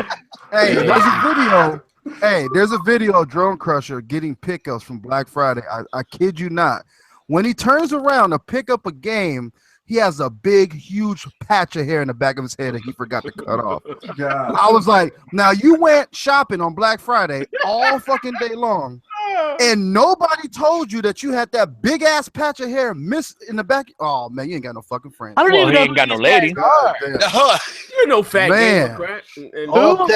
S4: Hey, there's a video. Hey, there's a video of Drone Crusher getting pickups from Black Friday. I kid you not. When he turns around to pick up a game, he has a big, huge patch of hair in the back of his head that he forgot to cut off. God. I was like, now you went shopping on Black Friday all fucking day long, and nobody told you that you had that big ass patch of hair missed in the back. Oh man, you ain't got no fucking friends.
S5: I don't even know. He ain't got no lady.
S3: You know, fat
S4: man.
S3: Gamer,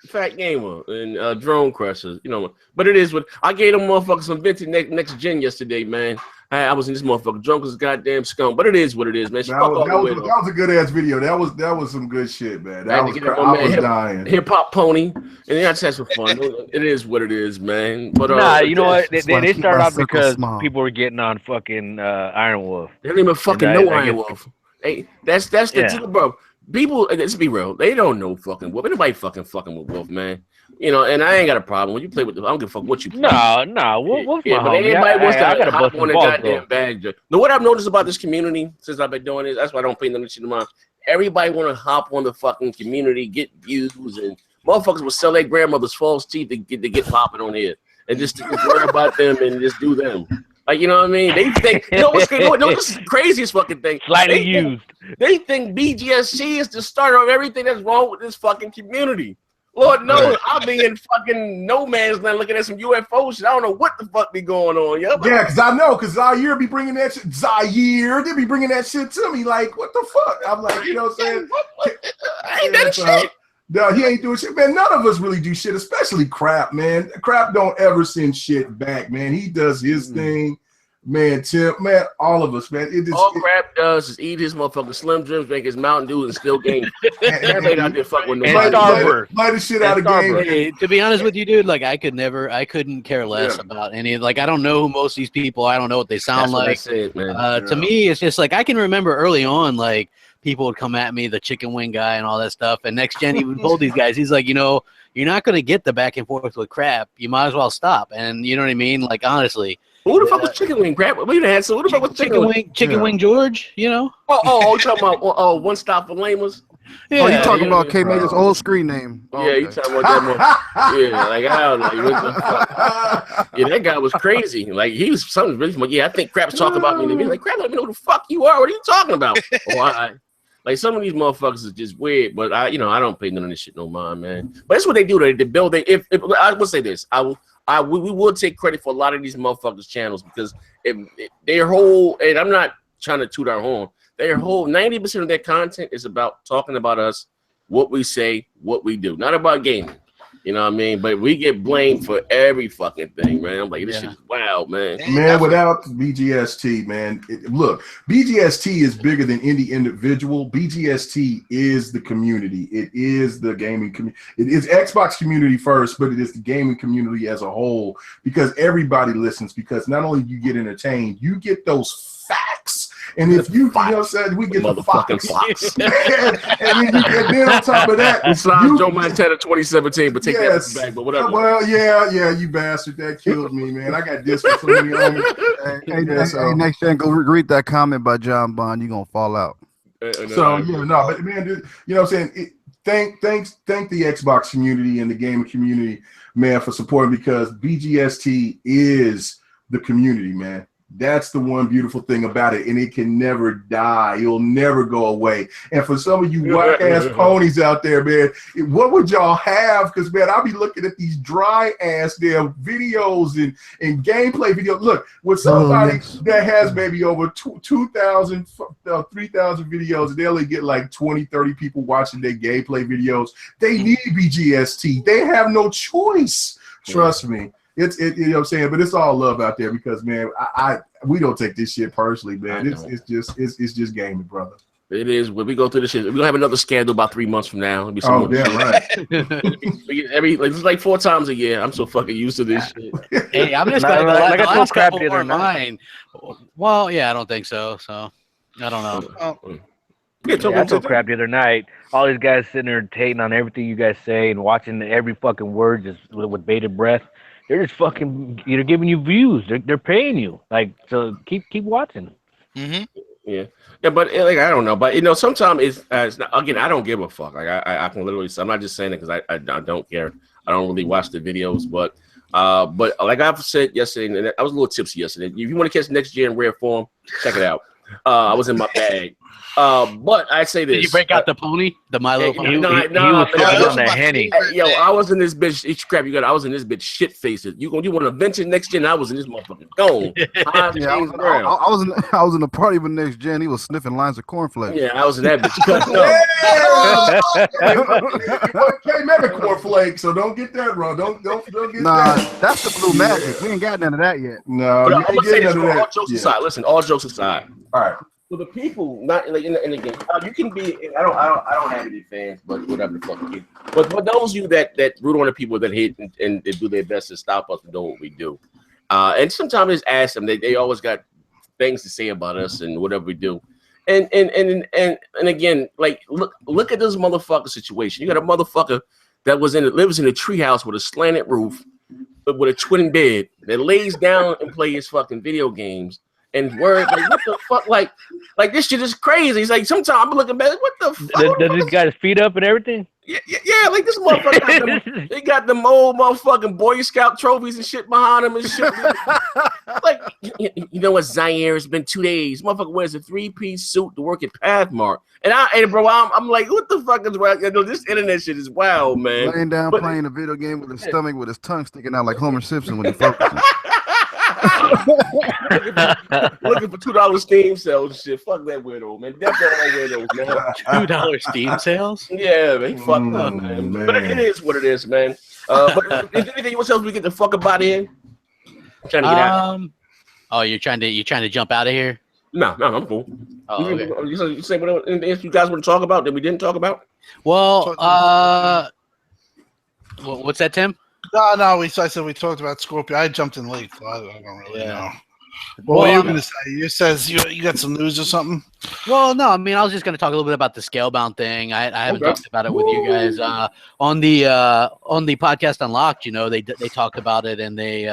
S3: Fat Gamer and Drone Crushers, But it is what I gave them motherfuckers some vintage next gen yesterday, man. I was in this motherfucker drunk as goddamn scum, but it is what it is, man.
S2: That was a good ass video. That was some good shit, man. I was dying.
S3: Hip hop pony, and I just had some fun. It is what it is, man. But
S5: you know what? They started out because people were getting on fucking Iron Wolf.
S3: They don't even fucking know Iron Wolf. Hey, that's the truth, bro. People, let's be real. They don't know fucking Wolf. Anybody fucking with Wolf, man. And I ain't got a problem when you play with them. I don't give a fuck what you play.
S5: No. Wolf's my homie.
S3: I got to hop on a goddamn bag. Now, what I've noticed about this community since I've been doing this, that's why I don't pay none of shit in mind. Everybody want to hop on the fucking community, get views, and motherfuckers will sell their grandmother's false teeth to get popping on here and just to worry about them and just do them. Like, you know what I mean? They think, what's crazy? This is the craziest fucking thing.
S5: Slightly used.
S3: They think BGSC is the starter of everything that's wrong with this fucking community. Lord knows, I'll be in fucking no man's land looking at some UFO shit. I don't know what the fuck be going on, yo.
S2: Yeah, because Zaire be bringing that shit. They be bringing that shit to me. Like, what the fuck? I'm like, you know what I'm saying?
S3: I ain't done shit.
S2: No, he ain't doing shit, man. None of us really do shit, especially Crap, man. Crap don't ever send shit back, man. He does his thing. Man, Tim, man, all of us, man.
S3: All Crap does is eat his motherfucking Slim Jims, drink his Mountain Dew, and still game. Everybody out there fuck with no
S2: Play the shit out of game.
S1: Hey, to be honest with you, dude, like I couldn't care less about any. Like I don't know who most of these people. I don't know what they sound like. To me, it's just like I can remember early on, like people would come at me, the chicken wing guy and all that stuff. And Next Gen even told these guys, he's like, you're not going to get the back and forth with Crap. You might as well stop. And you know what I mean? Like honestly.
S3: Who the fuck was Chicken Wing, Crap? We didn't answer. Who the fuck was Chicken Wing?
S1: Chicken Wing George,
S3: Oh, you talking about One Stop for Lamers?
S4: Yeah, you talking about K Major's old screen name?
S3: Yeah, you talking about that one? Yeah, like I was like, what the fuck? Yeah, that guy was crazy. Like he was something really. I think Crap's talking about me. He's like, Crap, let me know who the fuck you are. What are you talking about? Like some of these motherfuckers is just weird, but I don't pay none of this shit no mind, man. But that's what they do. They build. If I will say this, we will take credit for a lot of these motherfuckers' channels because their whole, and I'm not trying to toot our horn, their whole 90% of their content is about talking about us, what we say, what we do, not about gaming. You know what I mean? But we get blamed for every fucking thing, man. I'm like, this shit is wild, man.
S2: Man, without BGST, man, look, BGST is bigger than any individual. BGST is the community. It is the gaming community. It is Xbox community first, but it is the gaming community as a whole because everybody listens because not only do you get entertained, you get those facts And if you know what I'm saying, we get the Fox. and then on top of that,
S3: we signed Joe Montana 2017, but take that back. But whatever.
S2: Well, yeah, you bastard, that killed me, man. I got this for so many homies.
S4: Hey, next time, go read that comment by John Bond. You're gonna fall out.
S2: But man, dude, you know what I'm saying? Thank the Xbox community and the gaming community, man, for supporting, because BGST is the community, man. That's the one beautiful thing about it, and it can never die. It'll never go away. And for some of you whack-ass ponies out there, man, what would y'all have? Because, man, I'll be looking at these dry-ass damn videos and gameplay videos. Look, with somebody that has maybe over 2,000, 3,000 videos, they only get like 20, 30 people watching their gameplay videos. They need BGST. They have no choice. Trust me. It's you know what I'm saying, but it's all love out there, because, man, we don't take this shit personally, man. It's just gaming, brother.
S3: It is. When we go through this shit, we're gonna have another scandal about 3 months from now.
S2: Right.
S3: It's like 4 times a year. I'm so fucking used to this shit.
S1: Hey, I'm just gonna like I told Crap the other night. Well, yeah, I don't think so. So I don't know.
S5: I told Crap the other night. All these guys sitting there hating on everything you guys say and watching every fucking word just with bated breath. They're just fucking, giving you views. They're paying you. Like, so keep watching.
S3: Mm-hmm. Yeah, but like, I don't know, but sometimes it's not, again, I don't give a fuck. Like I can literally say, I'm not just saying it because I don't care. I don't really watch the videos, but like I've said yesterday, and I was a little tipsy yesterday. If you want to catch next year in rare form, check it out. I was in my bag. But I say this.
S1: Did you break out the pony? The Milo pony?
S5: He was sipping on that Henny.
S3: Yo, I was in this bitch. It's crap. I was in this bitch shit faces. You want to venture next gen? I was in this motherfucker gone.
S4: I was in the party with next gen. He was sniffing lines of cornflakes.
S3: Yeah, I was in that bitch.
S2: Can't make a cornflake, so don't get that wrong. Don't get that.
S4: That's the blue magic. We ain't got none of that yet.
S2: No,
S3: but I'm gonna say this, all jokes aside. Listen, all jokes aside.
S2: All right.
S3: So the people, not like in the game, you can be. I don't have any fans, but whatever the fuck. But those of you that root on the people that hate and do their best to stop us from doing what we do, and sometimes I just ask them. They always got things to say about us and whatever we do. And again, like look at this motherfucker situation. You got a motherfucker that lives in a treehouse with a slanted roof, but with a twin bed that lays down and plays fucking video games. And word, like, what the fuck? Like this shit is crazy. It's like sometimes I'm looking back, what the fuck?
S5: Does this got his feet up and everything?
S3: Yeah, like this motherfucker. They got them old motherfucking Boy Scout trophies and shit behind him and shit. Like, you know what, Zaire? It's been 2 days. Motherfucker wears a 3-piece suit to work at Pathmark. And I'm like, what the fuck is wrong? This internet shit is wild, man.
S4: Laying down playing a video game with his stomach with his tongue sticking out like Homer Simpson when he focuses.
S3: looking for $2 Steam sales and shit. Fuck that weirdo, man. Definitely weirdos, man.
S1: $2 Steam sales?
S3: Yeah, man. Fuck up, man. But it is what it is, man. But is there anything else we get the fuck up out of here? I'm trying to get out.
S1: Oh, you're trying to jump out of here?
S3: No, I'm cool.
S1: Oh, okay.
S3: You say anything else you guys want to talk about that we didn't talk about?
S1: Well, what's that, Tim?
S7: No. I said we talked about Scorpio. I jumped in late, so I don't really know. What were you going to say? You says you got some news or something?
S1: Well, no. I mean, I was just going to talk a little bit about the Scalebound thing. I haven't talked about it with you guys on the podcast Unlocked. They talked about it, and they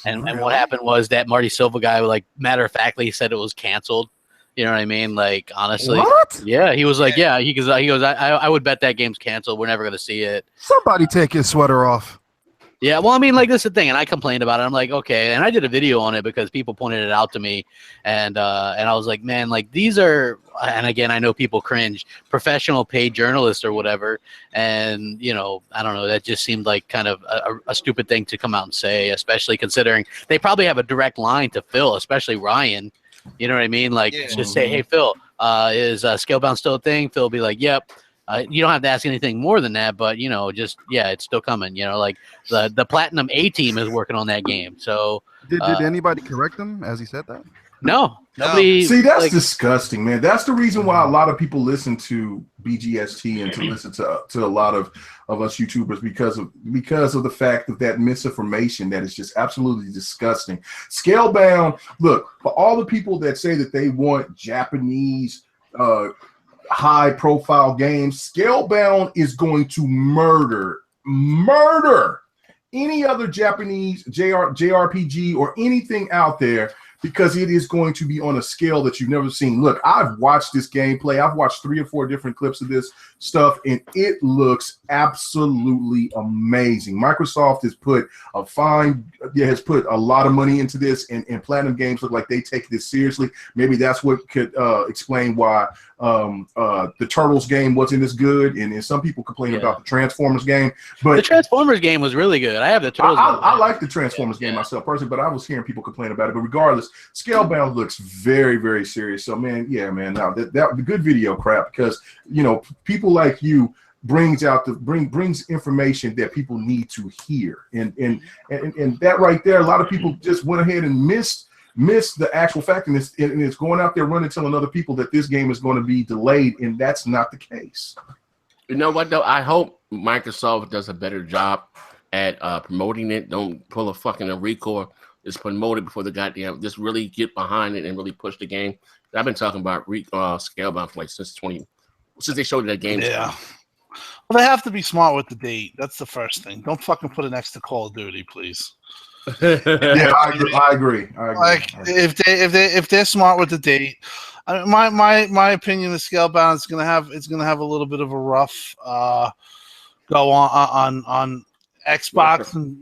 S1: and what happened was that Marty Silva guy, like, matter of factly said it was canceled. You know what I mean? Like, honestly,
S4: what?
S1: Yeah, he was like, yeah, he goes, I would bet that game's canceled. We're never gonna see it.
S4: Somebody take his sweater off.
S1: Yeah, well, I mean, like, this is the thing, and I complained about it. I'm like, okay, and I did a video on it because people pointed it out to me, and I was like, man, like, these are, and again, I know people cringe, professional paid journalists or whatever, and I don't know, that just seemed like kind of a stupid thing to come out and say, especially considering they probably have a direct line to Phil, especially Ryan. You know what I mean? Like, just say, hey, Phil, is Scalebound still a thing? Phil will be like, yep. You don't have to ask anything more than that, but it's still coming. Like the Platinum A team is working on that game. So
S4: did anybody correct him as he said that?
S1: No. Nobody.
S2: See, that's disgusting, man. That's the reason why a lot of people listen to BGST and to listen to a lot of us YouTubers because of the fact of that misinformation that is just absolutely disgusting. Scalebound, look, for all the people that say that they want Japanese high profile games, Scalebound is going to murder any other Japanese JRPG or anything out there, because it is going to be on a scale that you've never seen. Look, I've watched this gameplay. I've watched 3 or 4 different clips of this stuff, and it looks absolutely amazing. Microsoft has put a lot of money into this, and Platinum Games look like they take this seriously. Maybe that's what could explain why the Turtles game wasn't as good, and some people complain about the Transformers game. But
S1: the Transformers game was really good. I have the Turtles.
S2: I like the Transformers game myself personally, but I was hearing people complain about it. But regardless, Scalebound looks very, very serious. So, man, now that the good video crap, because people like you brings information that people need to hear, and that right there, a lot of people just went ahead and missed the actual fact, and it's going out there running telling other people that this game is going to be delayed, and that's not the case.
S3: You know what though? I hope Microsoft does a better job at promoting it. Don't pull a fucking Recore. Just promote it before the goddamn. Just really get behind it and really push the game. I've been talking about Scalebound for since they showed that game.
S7: Yeah. Well, they have to be smart with the date. That's the first thing. Don't fucking put it next to Call of Duty, please.
S2: Yeah, I agree.
S7: Like if they're smart with the date, my opinion is Scalebound is gonna have a little bit of a rough go on Xbox, and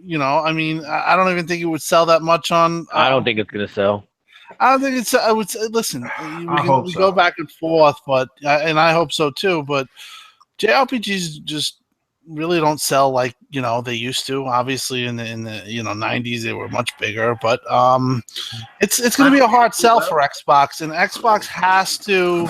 S7: I don't even think it would sell that much on.
S5: I don't think it's gonna sell.
S7: I don't think it's. I would say, listen, we go back and forth, but and I hope so too. But JRPGs just really don't sell like they used to. Obviously, in the 90s they were much bigger, but it's going to be a hard sell for Xbox, and Xbox has to.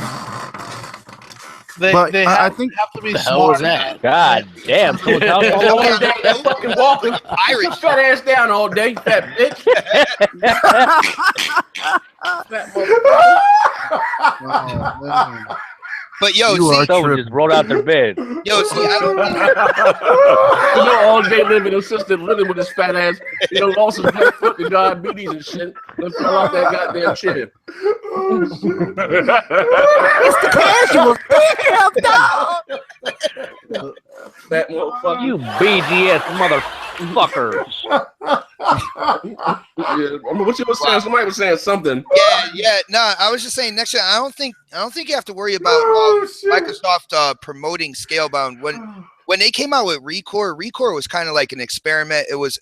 S7: I think have to be
S1: the
S7: smart.
S1: hell was that?
S5: God damn!
S3: That fucking walking Irish fat ass down all day, fat bitch.
S6: But yo,
S5: someone just rolled out their bed.
S6: Yo, see, I don't
S3: all day living assisted living with his fat ass. Lost his left foot to diabetes and shit. And fell off that goddamn shit.
S5: It's the casual.
S3: That motherfucker.
S5: You BGS motherfuckers.
S3: What you was saying? Somebody was saying something.
S6: Yeah. No, I was just saying next year. I don't think you have to worry about Microsoft promoting Scalebound. When they came out with Recore was kind of like an experiment. It was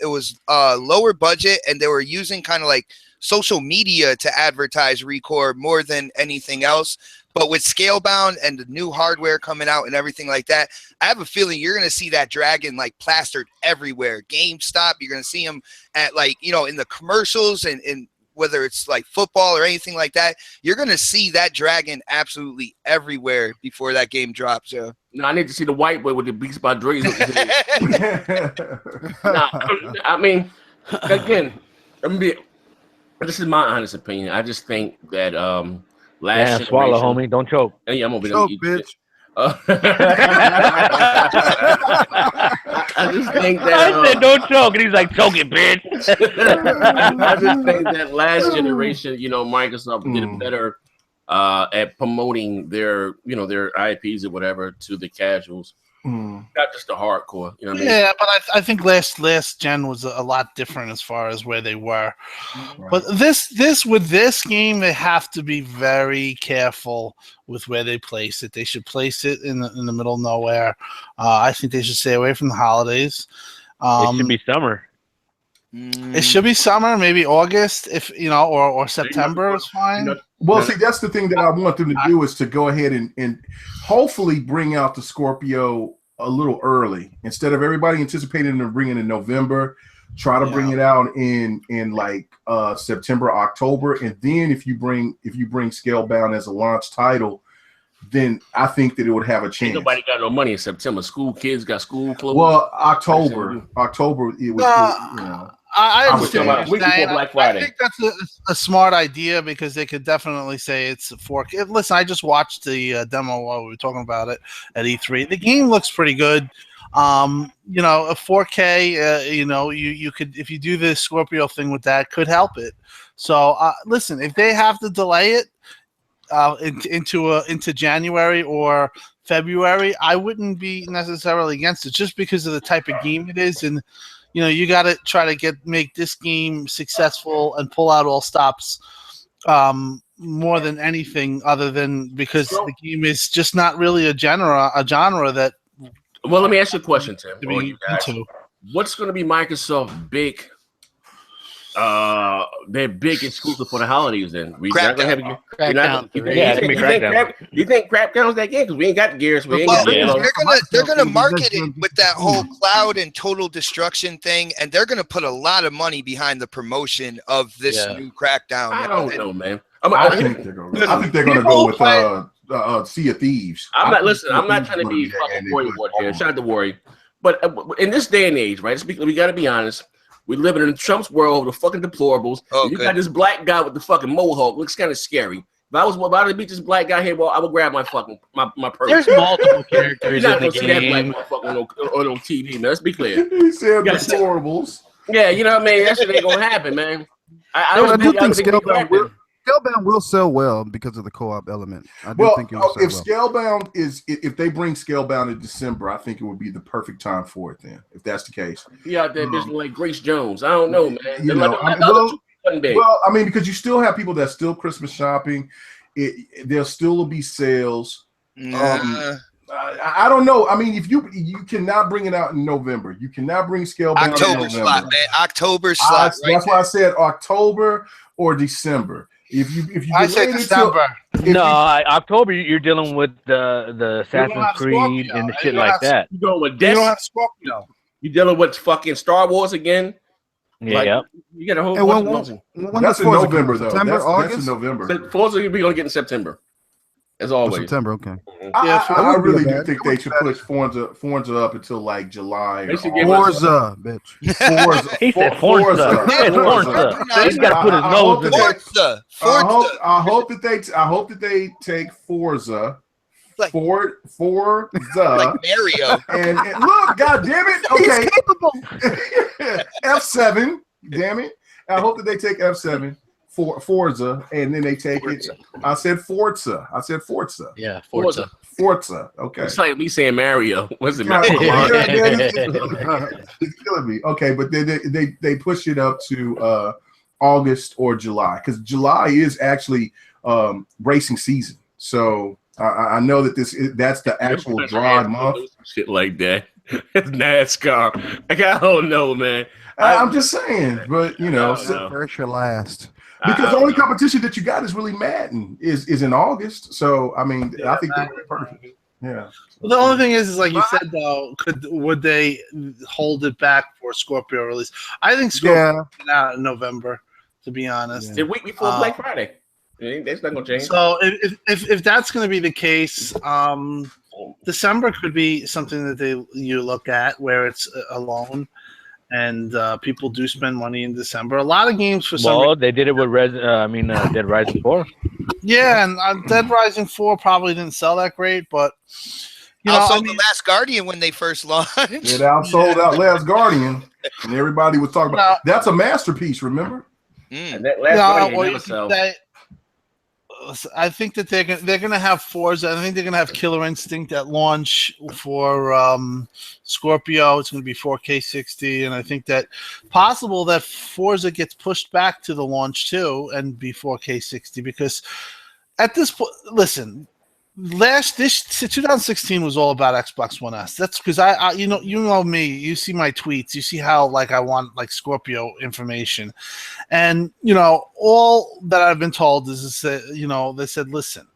S6: lower budget, and they were using kind of like social media to advertise Recore more than anything else. But with Scalebound and the new hardware coming out and everything like that, I have a feeling you're going to see that dragon like plastered everywhere. GameStop, you're going to see them at in the commercials and whether it's like football or anything like that, you're going to see that dragon absolutely everywhere before that game drops. Yeah.
S3: No, I need to see the white boy with the Beats by Dre's. I mean, again, this is my honest opinion. I just think that last
S5: swallow, homie. Don't choke.
S3: Yeah, I'm gonna
S4: choke,
S3: eat
S4: bitch.
S3: I just think that
S5: I said don't choke, and he's like, choke it, bitch.
S3: I just think that last generation, Microsoft did better at promoting their IPs or whatever to the casuals. Not just the hardcore, you know what I mean?
S7: Yeah, but I think last gen was a lot different as far as where they were. Right. But this game, they have to be very careful with where they place it. They should place it in the middle of nowhere. I think they should stay away from the holidays.
S5: It should be summer.
S7: It should be summer, maybe August, if or September is fine.
S2: Well, see, that's the thing that I want them to do is to go ahead and hopefully bring out the Scorpio a little early instead of everybody anticipating them bringing it in November. Try to bring it out in like September, October, and then if you bring Scalebound as a launch title, then I think that it would have a chance.
S3: Nobody got no money in September. School kids got school clothes.
S2: Well, October it was.
S7: I
S2: understand.
S3: A week before Black Friday.
S7: I think that's a smart idea because they could definitely say it's a 4K. Listen, I just watched the demo while we were talking about it at E3. The game looks pretty good. You know, a 4K. You know, you could, if you do the Scorpio thing with that, could help it. So listen, if they have to delay it into January or February, I wouldn't be necessarily against it just because of the type of game it is. And you know, you got to try to make this game successful and pull out all stops more than anything, other than because the game is just not really a genre that.
S3: Well, let me ask you a question, Tim.
S7: To be into.
S3: What's going to be Microsoft's big their big exclusive for the holidays? Then we not gonna have you.
S1: Crackdown.
S3: You think Crackdown's that game? Because we ain't got Gears. We ain't got.
S6: They're gonna market it with that whole cloud and total destruction thing, and they're gonna put a lot of money behind the promotion of this new Crackdown.
S3: I don't know, man.
S2: I think they're gonna go with Sea of Thieves.
S3: I'm not trying to be fucking worried here. Shout out to worry, but in this day and age, right? We got to be honest. We live in Trump's world of fucking deplorables. Oh, you got this black guy with the fucking mohawk. Looks kind of scary. If I was about to beat this black guy here, well, I would grab my fucking my purse.
S1: There's multiple characters
S3: You're not
S1: in
S3: gonna
S1: the
S3: see
S1: game.
S3: that black motherfucker on TV. Man, let's be clear.
S2: He said deplorables.
S3: Yeah, you know what I mean. That shit ain't gonna happen, man. I
S4: do think Scalebound will sell well because of the co-op element. I do think it will sell
S2: if Scalebound if they bring Scalebound in December, I think it would be the perfect time for it. Then, if that's the case,
S3: you out there bitch like Grace Jones. I don't know, man.
S2: I mean, because you still have people that's still Christmas shopping. There still will be sales. I don't know. I mean, if you cannot bring it out in November, you cannot bring Scalebound
S6: October slot, man. October slot.
S2: That's why I said October or December. If you
S7: I say December.
S5: October. You're dealing with the Assassin's Creed and the shit like that.
S3: You going with
S7: you don't have Scorpio.
S3: You dealing with fucking Star Wars again?
S5: Yeah.
S3: You got a whole bunch of
S2: that's in November, though.
S4: September,
S2: August?
S4: That's
S2: in November.
S3: Forza we're gonna get in September. As always.
S4: September, okay.
S2: I really do think they should push Forza up until like July.
S4: Forza, bitch.
S5: He said Forza. He's got to put his nose in there.
S2: I hope that they take Forza.
S6: Like,
S2: Forza
S6: like Mario.
S2: And look, god damn it. Okay. F7. Damn it. I hope that they take F7. Forza, and then they take it. I said Forza.
S1: Yeah, Forza.
S2: Okay.
S3: It's like me saying Mario. What's it? Mario?
S2: It's killing me. Okay, but they push it up to August or July because July is actually racing season. So I know that that's the actual dry month.
S3: Shit like that. It's NASCAR. Like, I don't know, man.
S2: I'm just saying, but you know,
S4: first or last.
S2: Because the only competition that you got is really Madden is in August. So I mean, I think they're perfect. Yeah.
S7: Well, the only thing is like you said though, would they hold it back for Scorpio release? I think Scorpio out in November, to be honest.
S3: The week before Black Friday. That's not gonna change.
S7: So if that's gonna be the case, December could be something that you look at where it's alone. And people do spend money in December. A lot of games for some reason.
S5: They did it with Dead Rising 4.
S7: Yeah, and Dead Rising 4 probably didn't sell that great, but
S6: the Last Guardian when they first launched.
S2: It outsold out Last Guardian, and everybody was talking about that's a masterpiece. Remember?
S3: And that Last Guardian never sold.
S7: I think that they're gonna have Forza. I think they're gonna have Killer Instinct at launch for Scorpio. It's gonna be 4K 60, and I think that possible that Forza gets pushed back to the launch too and be 4K 60 because at this point, listen. 2016 was all about Xbox One S. That's because I you know me. You see my tweets. You see how like I want like Scorpio information, and all that I've been told is that they said, listen,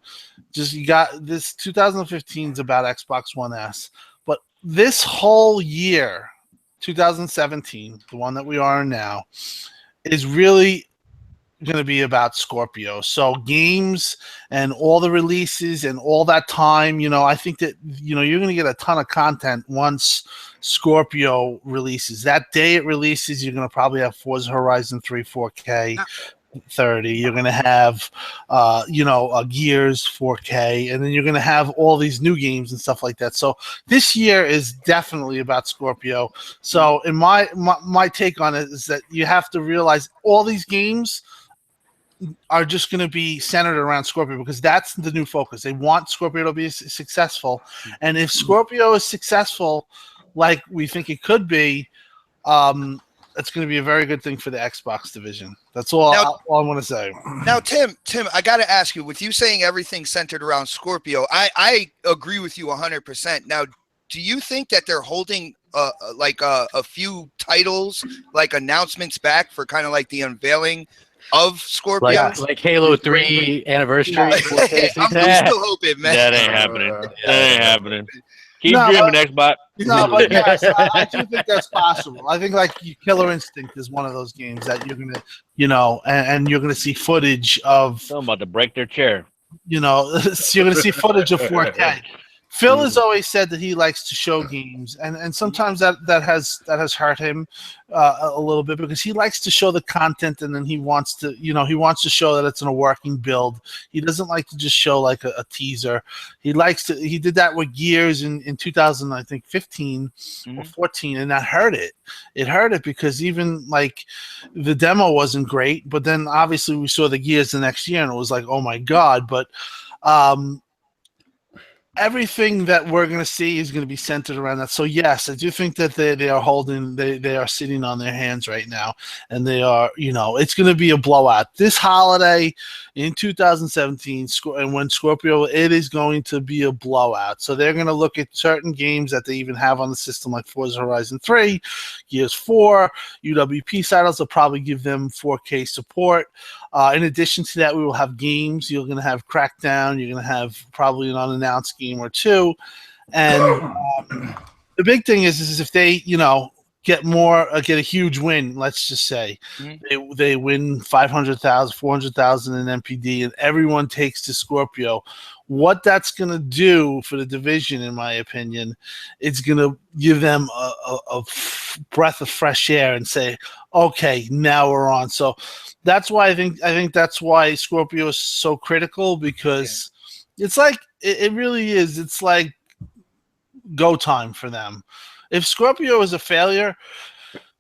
S7: just you got this 2015 is about Xbox One S, but this whole year, 2017, the one that we are in now, is really going to be about Scorpio. So games and all the releases and all that time, I think that, you're going to get a ton of content once Scorpio releases. That day it releases, you're going to probably have Forza Horizon 3 4K 30. You're going to have, Gears 4K, and then you're going to have all these new games and stuff like that. So this year is definitely about Scorpio. So in my take on it is that you have to realize all these games are just going to be centered around Scorpio because that's the new focus. They want Scorpio to be successful. And if Scorpio is successful, like we think it could be, it's going to be a very good thing for the Xbox division. That's all I want to say.
S6: Now, Tim, I got to ask you, with you saying everything centered around Scorpio, I agree with you 100%. Now, do you think that they're holding a few titles, like announcements back for kind of like the unveiling of Scorpio?
S1: Like Halo 3 anniversary?
S6: I'm still hoping, man.
S5: That ain't happening. That ain't happening. Keep dreaming, Xbox.
S7: No, but yes, I do think that's possible. I think like Killer Instinct is one of those games that you're gonna, and you're gonna see footage of.
S5: I'm about to break their chair.
S7: So you're gonna see footage of 4K. Phil has always said that he likes to show games, and sometimes that has hurt him a little bit because he likes to show the content, and then he wants to show that it's in a working build. He doesn't like to just show like a teaser. He did that with Gears in 2015 or 14, and that hurt it. It hurt it because even like the demo wasn't great, but then obviously we saw the Gears the next year, and it was like, oh my god, but. Everything that we're going to see is going to be centered around that. So yes, I do think that they are sitting on their hands right now, and they are, it's going to be a blowout this holiday in 2017. And when Scorpio, it is going to be a blowout. So they're going to look at certain games that they even have on the system, like Forza Horizon 3, Gears 4, UWP titles. Will probably give them 4K support. In addition to that, we will have games. You're going to have Crackdown. You're going to have probably an unannounced game or two. And the big thing is if they, get a huge win, let's just say. They win 500,000, 400,000 in MPD, and everyone takes to Scorpio. What that's going to do for the division, in my opinion, it's going to give them a breath of fresh air and say, okay, now we're on. So that's why I think that's why Scorpio is so critical, because it's like it really is. It's like go time for them. If Scorpio is a failure,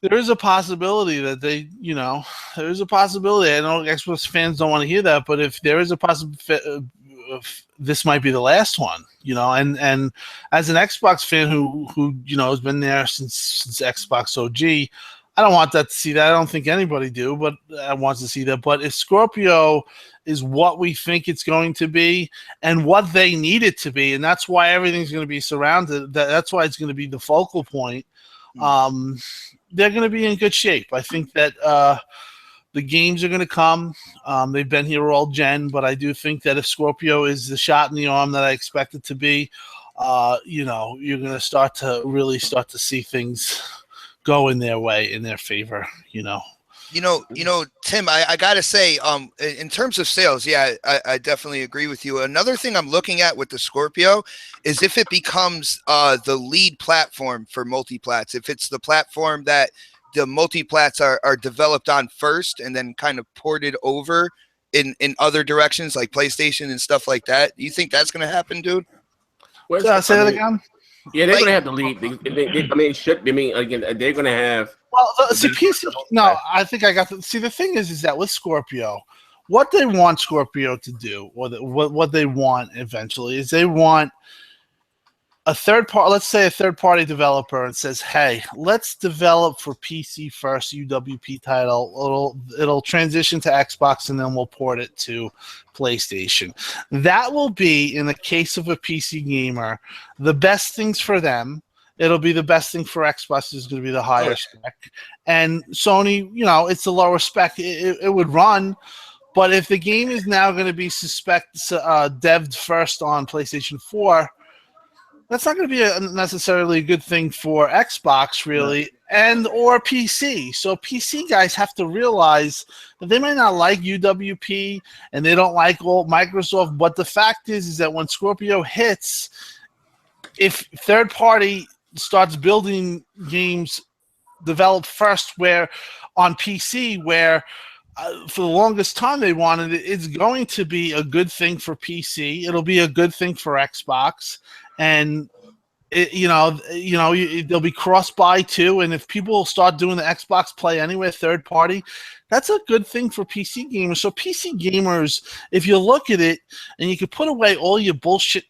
S7: there is a possibility that there is a possibility. I know Xbox fans don't want to hear that, but if there is a possibility, this might be the last one, and as an Xbox fan who has been there since Xbox OG, I don't want that to see that. I don't think anybody do, but I want to see that. But if Scorpio is what we think it's going to be and what they need it to be, and that's why everything's going to be surrounded, that's why it's going to be the focal point, they're going to be in good shape. I think that the games are going to come. They've been here all gen, but I do think that if Scorpio is the shot in the arm that I expect it to be, you're going to start to see things go in their way, in their favor,
S6: Tim, I gotta say, in terms of sales, I definitely agree with you. Another thing I'm looking at with the Scorpio is if it becomes the lead platform for multiplats, if it's the platform that the multiplats are developed on first and then kind of ported over in other directions like PlayStation and stuff like that. Do you think that's gonna happen, dude?
S7: Say that again.
S3: Yeah, they're gonna have the lead. They're gonna have.
S7: Well, PC. No, I think I got the. See, the thing is that with Scorpio, what they want Scorpio to do, or what they want eventually, is they want a third party. Let's say a third-party developer and says, "Hey, let's develop for PC first UWP title. It'll transition to Xbox, and then we'll port it to PlayStation." That will be, in the case of a PC gamer, the best things for them. It'll be the best thing for Xbox. Is going to be the higher spec, and Sony, it's the lower spec. It would run, but if the game is now going to be devved first on PlayStation 4. That's not going to be necessarily a good thing for Xbox, really, and or PC. So PC guys have to realize that they may not like UWP and they don't like all Microsoft, but the fact is that when Scorpio hits, if third party starts building games developed first where on PC, where for the longest time they wanted it, it's going to be a good thing for PC. It'll be a good thing for Xbox, and there'll be cross-buy too. And if people start doing the Xbox Play Anywhere third party, that's a good thing for PC gamers. So PC gamers, if you look at it and you can put away all your bullshit,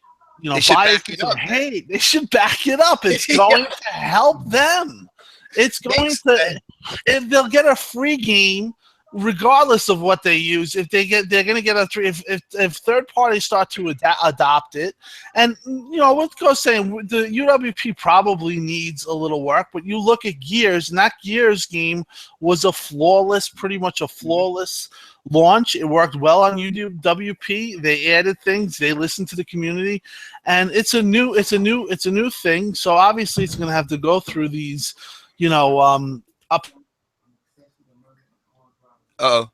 S7: bias and hate, they should back it up. It's going to help them. It's going to, if they'll get a free game, regardless of what they use. They're going to get a free. If third parties start to adopt it, and what goes saying, the UWP probably needs a little work. But you look at Gears, and that Gears game was pretty much a flawless launch. It worked well on UWP. They added things. They listened to the community, and it's a new thing. So obviously, it's going to have to go through these. Up.
S5: Oh,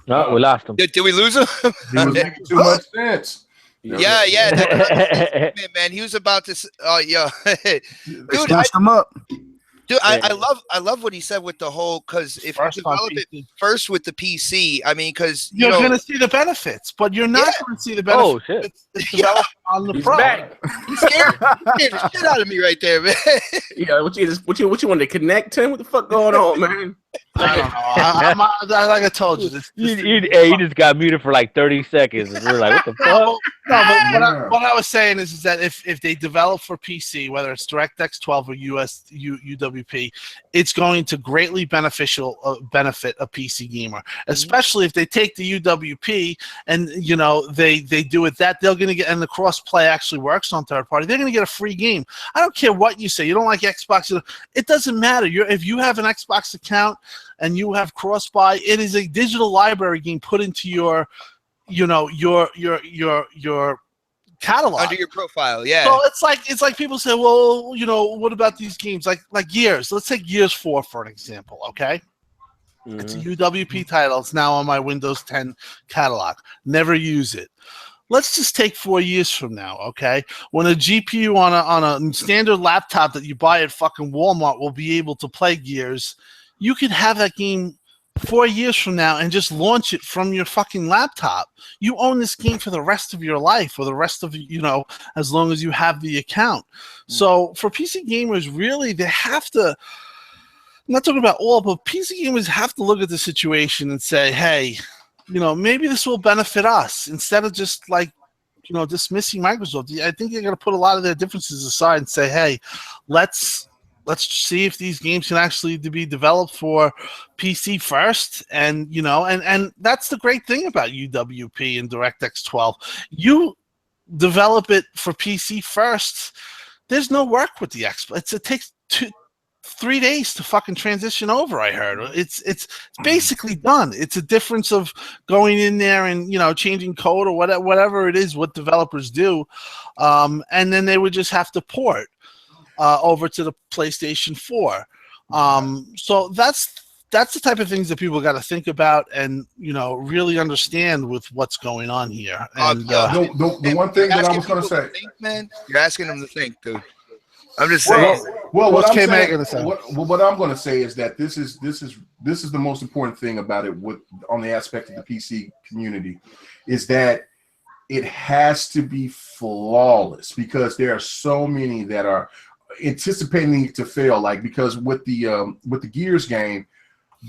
S5: we lost him.
S6: Did we lose him?
S2: He was making too much sense.
S6: Yeah. Man, he was about to. Oh, yeah.
S4: Dude, him up.
S6: Dude, I love what he said with the whole, because if you develop it first with the PC, I mean, because
S7: you're going to see the benefits, but you're not going to see the benefits.
S5: Oh shit!
S7: It's developed on the Pro.
S6: You scared the shit out of me right there, man.
S3: Yeah, what you want to connect, Tim? What the fuck going on, man?
S7: I don't know. Like I told you,
S5: you just got muted for like 30 seconds, and we're like, "What the fuck?"
S7: No, what I was saying is that if they develop for PC, whether it's DirectX 12 or UWP, it's going to greatly benefit a PC gamer, especially if they take the UWP and they do it that they're going to get, and the cross play actually works on third party. They're going to get a free game. I don't care what you say. You don't like Xbox. It doesn't matter. If you have an Xbox account and you have cross buy, it is a digital library game put into your catalog
S6: under your profile. Yeah.
S7: So it's like people say, well, what about these games like Gears? Let's take Gears 4 for an example. Okay. Mm-hmm. It's a UWP title. It's now on my Windows 10 catalog. Never use it. Let's just take 4 years from now, okay? When a GPU on a standard laptop that you buy at fucking Walmart will be able to play Gears, you could have that game 4 years from now and just launch it from your fucking laptop. You own this game for the rest of your life, or the rest of, as long as you have the account. So for PC gamers, really, they have to, I'm not talking about all, but PC gamers have to look at the situation and say, hey, maybe this will benefit us, instead of just dismissing Microsoft. I think they're going to put a lot of their differences aside and say, hey, let's see if these games can actually be developed for PC first. And and that's the great thing about UWP and DirectX 12. You develop it for PC first. There's no work with the Xbox. It takes 3 days to fucking transition over. I heard it's basically done. It's a difference of going in there and changing code or whatever it is what developers do, and then they would just have to port over to the PlayStation 4. So that's the type of things that people got to think about and really understand with what's going on here. And
S2: the one thing that I was going to say,
S6: man, you're asking them to think, dude. I'm just saying.
S2: Well, what I'm going to say is that this is the most important thing about it on the aspect of the PC community, is that it has to be flawless, because there are so many that are anticipating it to fail. Like, because with the Gears game,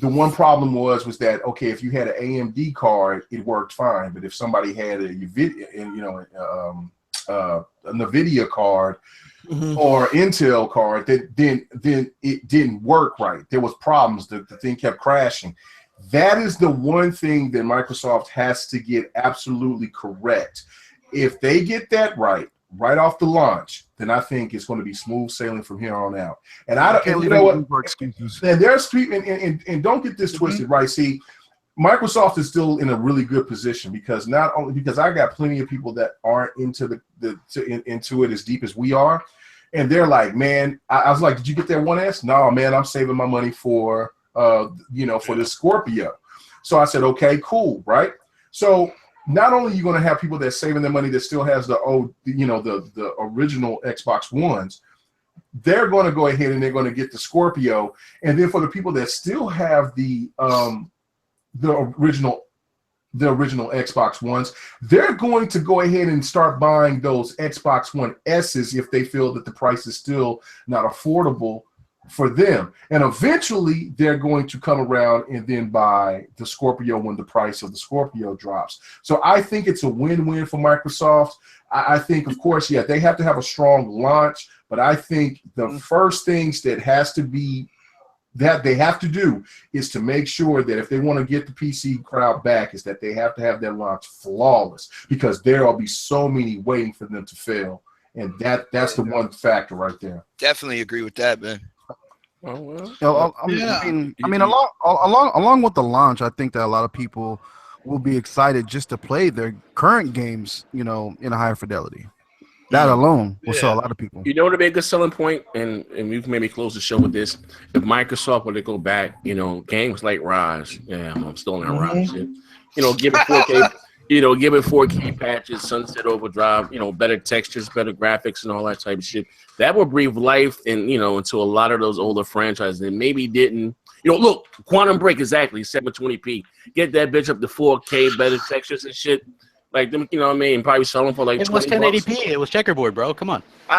S2: the one problem was that, okay, if you had an AMD card, it worked fine, but if somebody had a NVIDIA card, mm-hmm. or Intel card, then it didn't work right. There was problems. The thing kept crashing. That is the one thing that Microsoft has to get absolutely correct. If they get that right off the launch, then I think it's going to be smooth sailing from here on out. And you know what? And there's people, and don't get this twisted, right? See, Microsoft is still in a really good position, because not only because I got plenty of people that aren't into into it as deep as we are, And they're like, man, I was like, did you get that 1S? No, man, I'm saving my money for, for the Scorpio. So I said, okay, cool, right? So not only are you going to have people that saving their money that still has the old, the original Xbox Ones, they're going to go ahead and they're going to get the Scorpio. And then for the people that still have the original Xbox Ones, they're going to go ahead and start buying those Xbox One S's if they feel that the price is still not affordable for them. And eventually they're going to come around and then buy the Scorpio when the price of the Scorpio drops. So I think it's a win-win for Microsoft. I think, of course, yeah, they have to have a strong launch, but I think the first things that they have to do is to make sure that if they want to get the PC crowd back, is that they have to have their launch flawless, because there will be so many waiting for them to fail. And that's the one factor right there.
S6: Definitely agree with that, man.
S4: Along with the launch, I think that a lot of people will be excited just to play their current games, in a higher fidelity. That alone will sell a lot of people.
S3: You know what would be a good selling point, and we can maybe close the show with this. If Microsoft were to go back, games like Rise, I'm still in that Rise shit. Give it 4K, give it 4K patches, Sunset Overdrive, better textures, better graphics, and all that type of shit. That would breathe life into a lot of those older franchises that maybe didn't. Look, Quantum Break, exactly, 720p. Get that bitch up to 4K, better textures and shit. Like them, probably sell them for like.
S1: It was 1080p. It was checkerboard, bro. Come on.
S3: You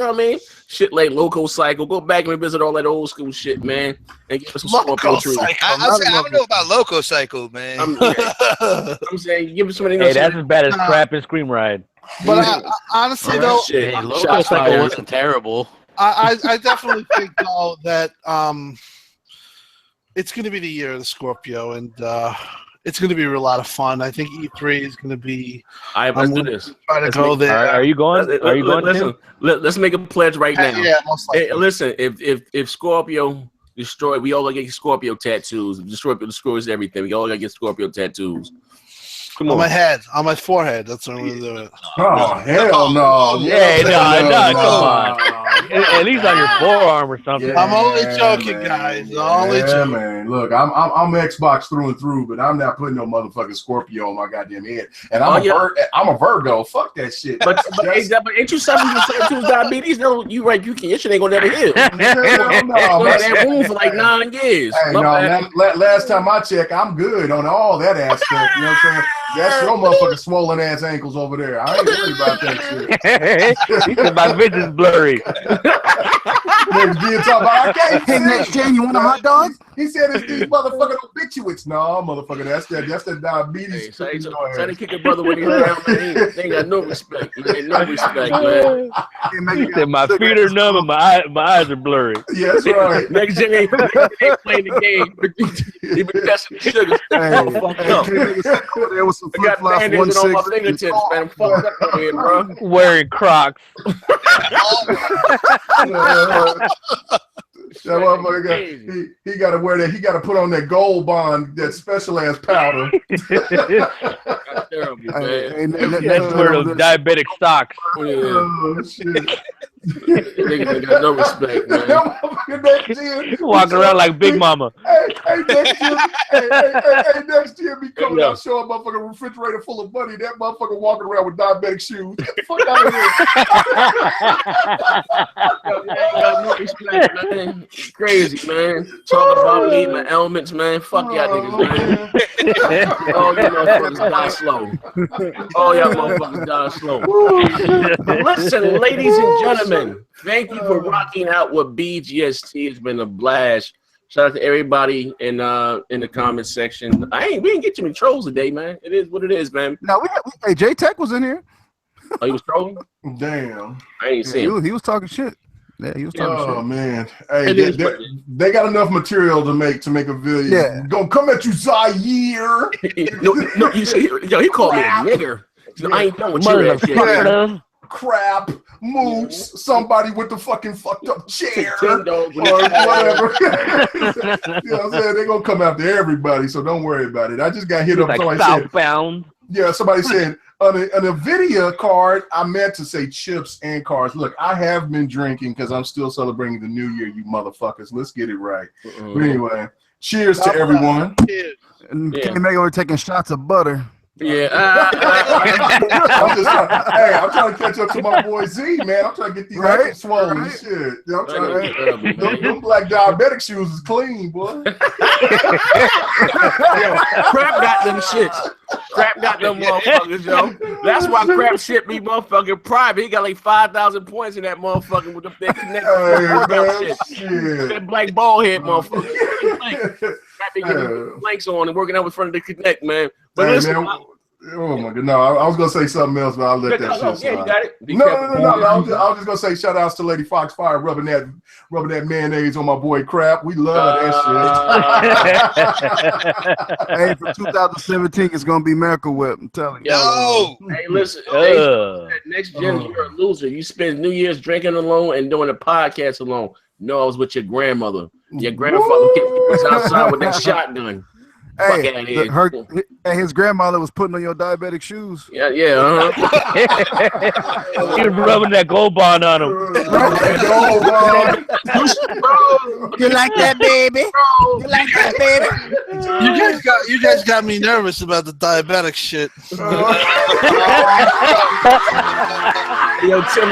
S3: know what I mean? Shit like Loco Cycle. Go back and visit all that old school shit, man. And give us some Scorpio trees.
S6: I don't know about Loco Cycle, man.
S3: I'm saying, give us something.
S5: Hey, that's as bad as Crap and Scream Ride.
S7: But honestly, though,
S1: Loco Cycle wasn't terrible.
S7: I definitely think though that it's going to be the year of the Scorpio, and it's going to be a lot of fun. I think E3 is going to be.
S3: Let's do this.
S7: Try to go there.
S5: Are you going?
S3: Listen, let's make a pledge right now.
S7: Yeah, most likely.
S3: Hey, listen, if Scorpio destroy, we all gotta get Scorpio tattoos. If Scorpio destroys everything, we all gotta get Scorpio tattoos. Come
S7: on my head, on my forehead. That's what I'm gonna do it.
S2: Oh hell no!
S5: Yeah, no, come on. At least on your forearm or something.
S7: Yeah, I'm only joking, guys. Only joking.
S2: Man. Look, I'm Xbox through and through, but I'm not putting no motherfucking Scorpio on my goddamn head. And I'm a Virgo. Fuck that shit.
S3: But ain't you suffering from diabetes? No, you right. Your shit ain't gonna never heal. No, that room for like 9 years.
S2: Hey, last time I checked, I'm good on all that aspect. You know what I'm saying? That's your motherfucking swollen ass ankles over there. I ain't worried about that shit.
S5: He said my vision's blurry.
S2: Niggas being talking about, I can't
S4: Hey, next gen, you want a hot dog?
S2: He said it's these motherfucking obituates. No, motherfucker, that's that diabetes.
S3: Hey, try to kick a brother when he's down, man. They ain't got no respect. Man. No respect, man.
S5: He said my feet are numb and my eyes are blurry.
S2: Yeah, that's right.
S3: Next gen ain't playing the game. He been testing sugar.
S4: There was some
S3: I got bandits on my fingertips, man. I'm fucked up over here, bro.
S5: Wearing Crocs.
S2: That motherfucker he got to wear that. He got to put on that gold bond, that special ass powder.
S3: That's terrible, man.
S5: That's where those diabetic stocks.
S2: Oh shit.
S3: Niggas ain't got no respect, man.
S5: Walking around like Big Mama.
S2: Hey, next year be coming out showing a motherfucking refrigerator full of money. That motherfucker walking around with diabetic shoes. Get the fuck out of here.
S3: Ain't got no respect, man. Crazy, man. Talk about me, my elements, man. Fuck y'all niggas, man. All you motherfuckers die slow. All y'all motherfuckers die slow. Listen, ladies and gentlemen, thank you for rocking out with BGST. It's been a blast. Shout out to everybody in the comment section. We didn't get too many trolls today, man. It is what it is, man.
S4: No, hey, J Tech was in here.
S3: Oh, he was trolling?
S2: Damn.
S3: I ain't seen him.
S4: He was talking shit. Yeah, he was talking shit.
S2: Oh man. Hey, they got enough material to make a video.
S4: Yeah.
S2: Gonna come at you, Zaire.
S3: no, he called me a nigger. I ain't done with your shit.
S2: Crap, mooch, somebody with the fucking fucked up chair or whatever. You know what I'm saying? They're gonna come after everybody, so don't worry about it. I just got hit up.
S5: Like Southbound.
S2: Yeah, somebody said on a NVIDIA card, I meant to say chips and cards. Look, I have been drinking because I'm still celebrating the new year, you motherfuckers. Let's get it right. But anyway, cheers to everyone.
S4: And Kenny Mega were taking shots of butter.
S3: Yeah.
S2: I'm trying to catch up to my boy Z, man. I'm trying to get these ankles swollen and shit. You know, I'm trying to them black diabetic shoes is clean, boy.
S3: Crap got them shits. Crap got them motherfuckers, yo. That's why Crap shit be motherfucking private. He got like 5,000 points in that motherfucker with the big connected shit. That black ball head motherfucker. Crap be getting blanks on and working out in front of the connect, man. But listen,
S2: man, oh my god, no, I was gonna say something else, but I'll let that shit slide.
S3: Yeah, you got it.
S2: No. I was just gonna say shout outs to Lady Foxfire rubbing that mayonnaise on my boy Crap. We love that shit.
S4: Hey, for 2017, it's gonna be Miracle Whip. I'm telling you.
S6: Yo,
S3: hey, listen, next gen, you're a loser. You spend New Year's drinking alone and doing a podcast alone. No, I was with your grandmother. Your grandfather was outside with that shotgun.
S4: Hey, his grandmother was putting on your diabetic shoes.
S3: Yeah.
S5: He was rubbing that gold bond on him.
S4: You like that, baby? You like that, baby?
S7: You guys got me nervous about the diabetic shit.
S3: Yo, Tim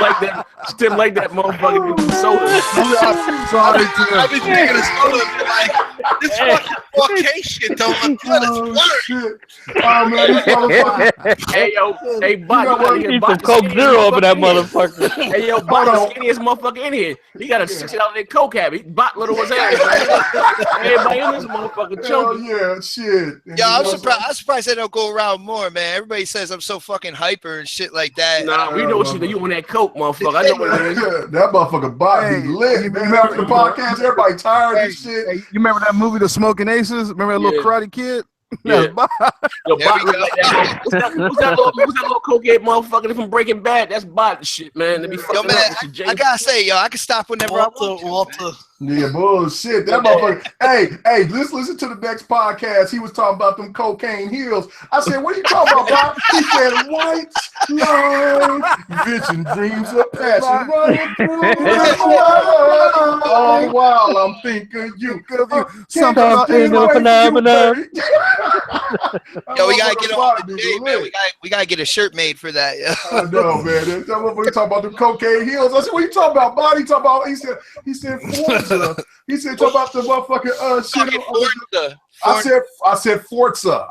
S3: like that motherfucking soda.
S7: I've been drinking a soda like this fucking 4K shit don't look good. It's
S2: Shit. Oh man, this motherfucker.
S3: Hey yo, hey Bot,
S5: You need some Coke Zero up in that motherfucker.
S3: Hey yo, Bot, the skinniest motherfucker in here. He got a $60 Coke habit. Bot little was ass. Everybody in this motherfucker choking.
S2: Yeah, shit.
S6: Yo, I'm surprised they don't go around more, man. Everybody says I'm so fucking hyper and shit like that.
S3: Nah, we know what you on that Coke, motherfucker. I know what it is.
S2: That motherfucker Bot be lit. Man, after the podcast, everybody tired and shit.
S4: Hey, you remember that movie, The Smoking Aces? Remember that little karate kid?
S3: Yeah. Yo, Bot look like that. Who's that little cokehead motherfucker from Breaking Bad? That's Bot shit, man. They be fucking
S6: man,
S3: up with
S6: I gotta say, yo, I can stop whenever I want to.
S7: Walter.
S2: Yeah, bullshit. That motherfucker. Hey, let's listen to the next podcast. He was talking about them cocaine heels. I said, what are you talking about, Bob? He said, white love, vision, dreams of passion running through my blood. Oh, wow, I'm thinking you.
S5: Something phenomenon.
S6: Yo, we gotta get on the day, man. We gotta get a shirt made for that.
S2: I know, man. That motherfucker talking about them cocaine heels. I said, what are you talking about, Bob? He talking about. He said Forza. He said talk about the motherfucking shit. I said Forza.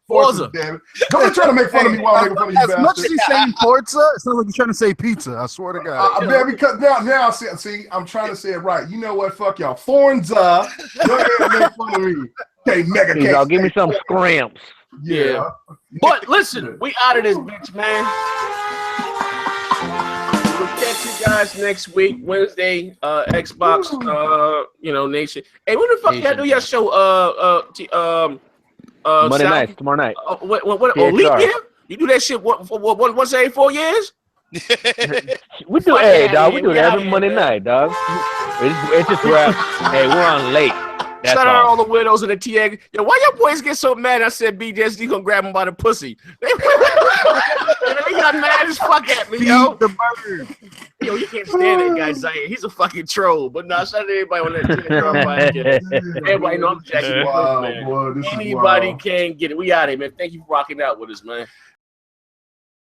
S2: Forza, damn it. Don't try to make fun of me while I'm making fun of you.
S4: As much as he's saying Forza, it sounds like he's trying to say pizza. I swear to God.
S2: Man, because now see, I'm trying to say it right. You know what? Fuck y'all. Forza. Go ahead and make fun of me. Okay, mega cake.
S5: Y'all give me some scramps.
S3: Yeah. But listen, we out of this bitch, man. We'll catch you guys next week, Wednesday, Xbox, Nation. Hey, when the fuck y'all do your show?
S5: Monday night, tomorrow night.
S3: What leap year? You do that shit once every 4 years?
S5: We do, we do it every Monday night, dog. It's just rap. Hey, we're on late. That's
S3: Shout out all the widows in the TX. Yo, why your boys get so mad? I said BGSD gonna grab him by the pussy. They got mad as fuck at me, yo.
S4: The bird.
S3: Yo, you can't stand that guy Zaire. He's a fucking troll. But nah, shout out to everybody on that TX. Everybody know I'm Jackie.
S2: Wow,
S3: man.
S2: boy,
S3: Anybody can get it. We out here, man. Thank you for rocking out with us, man.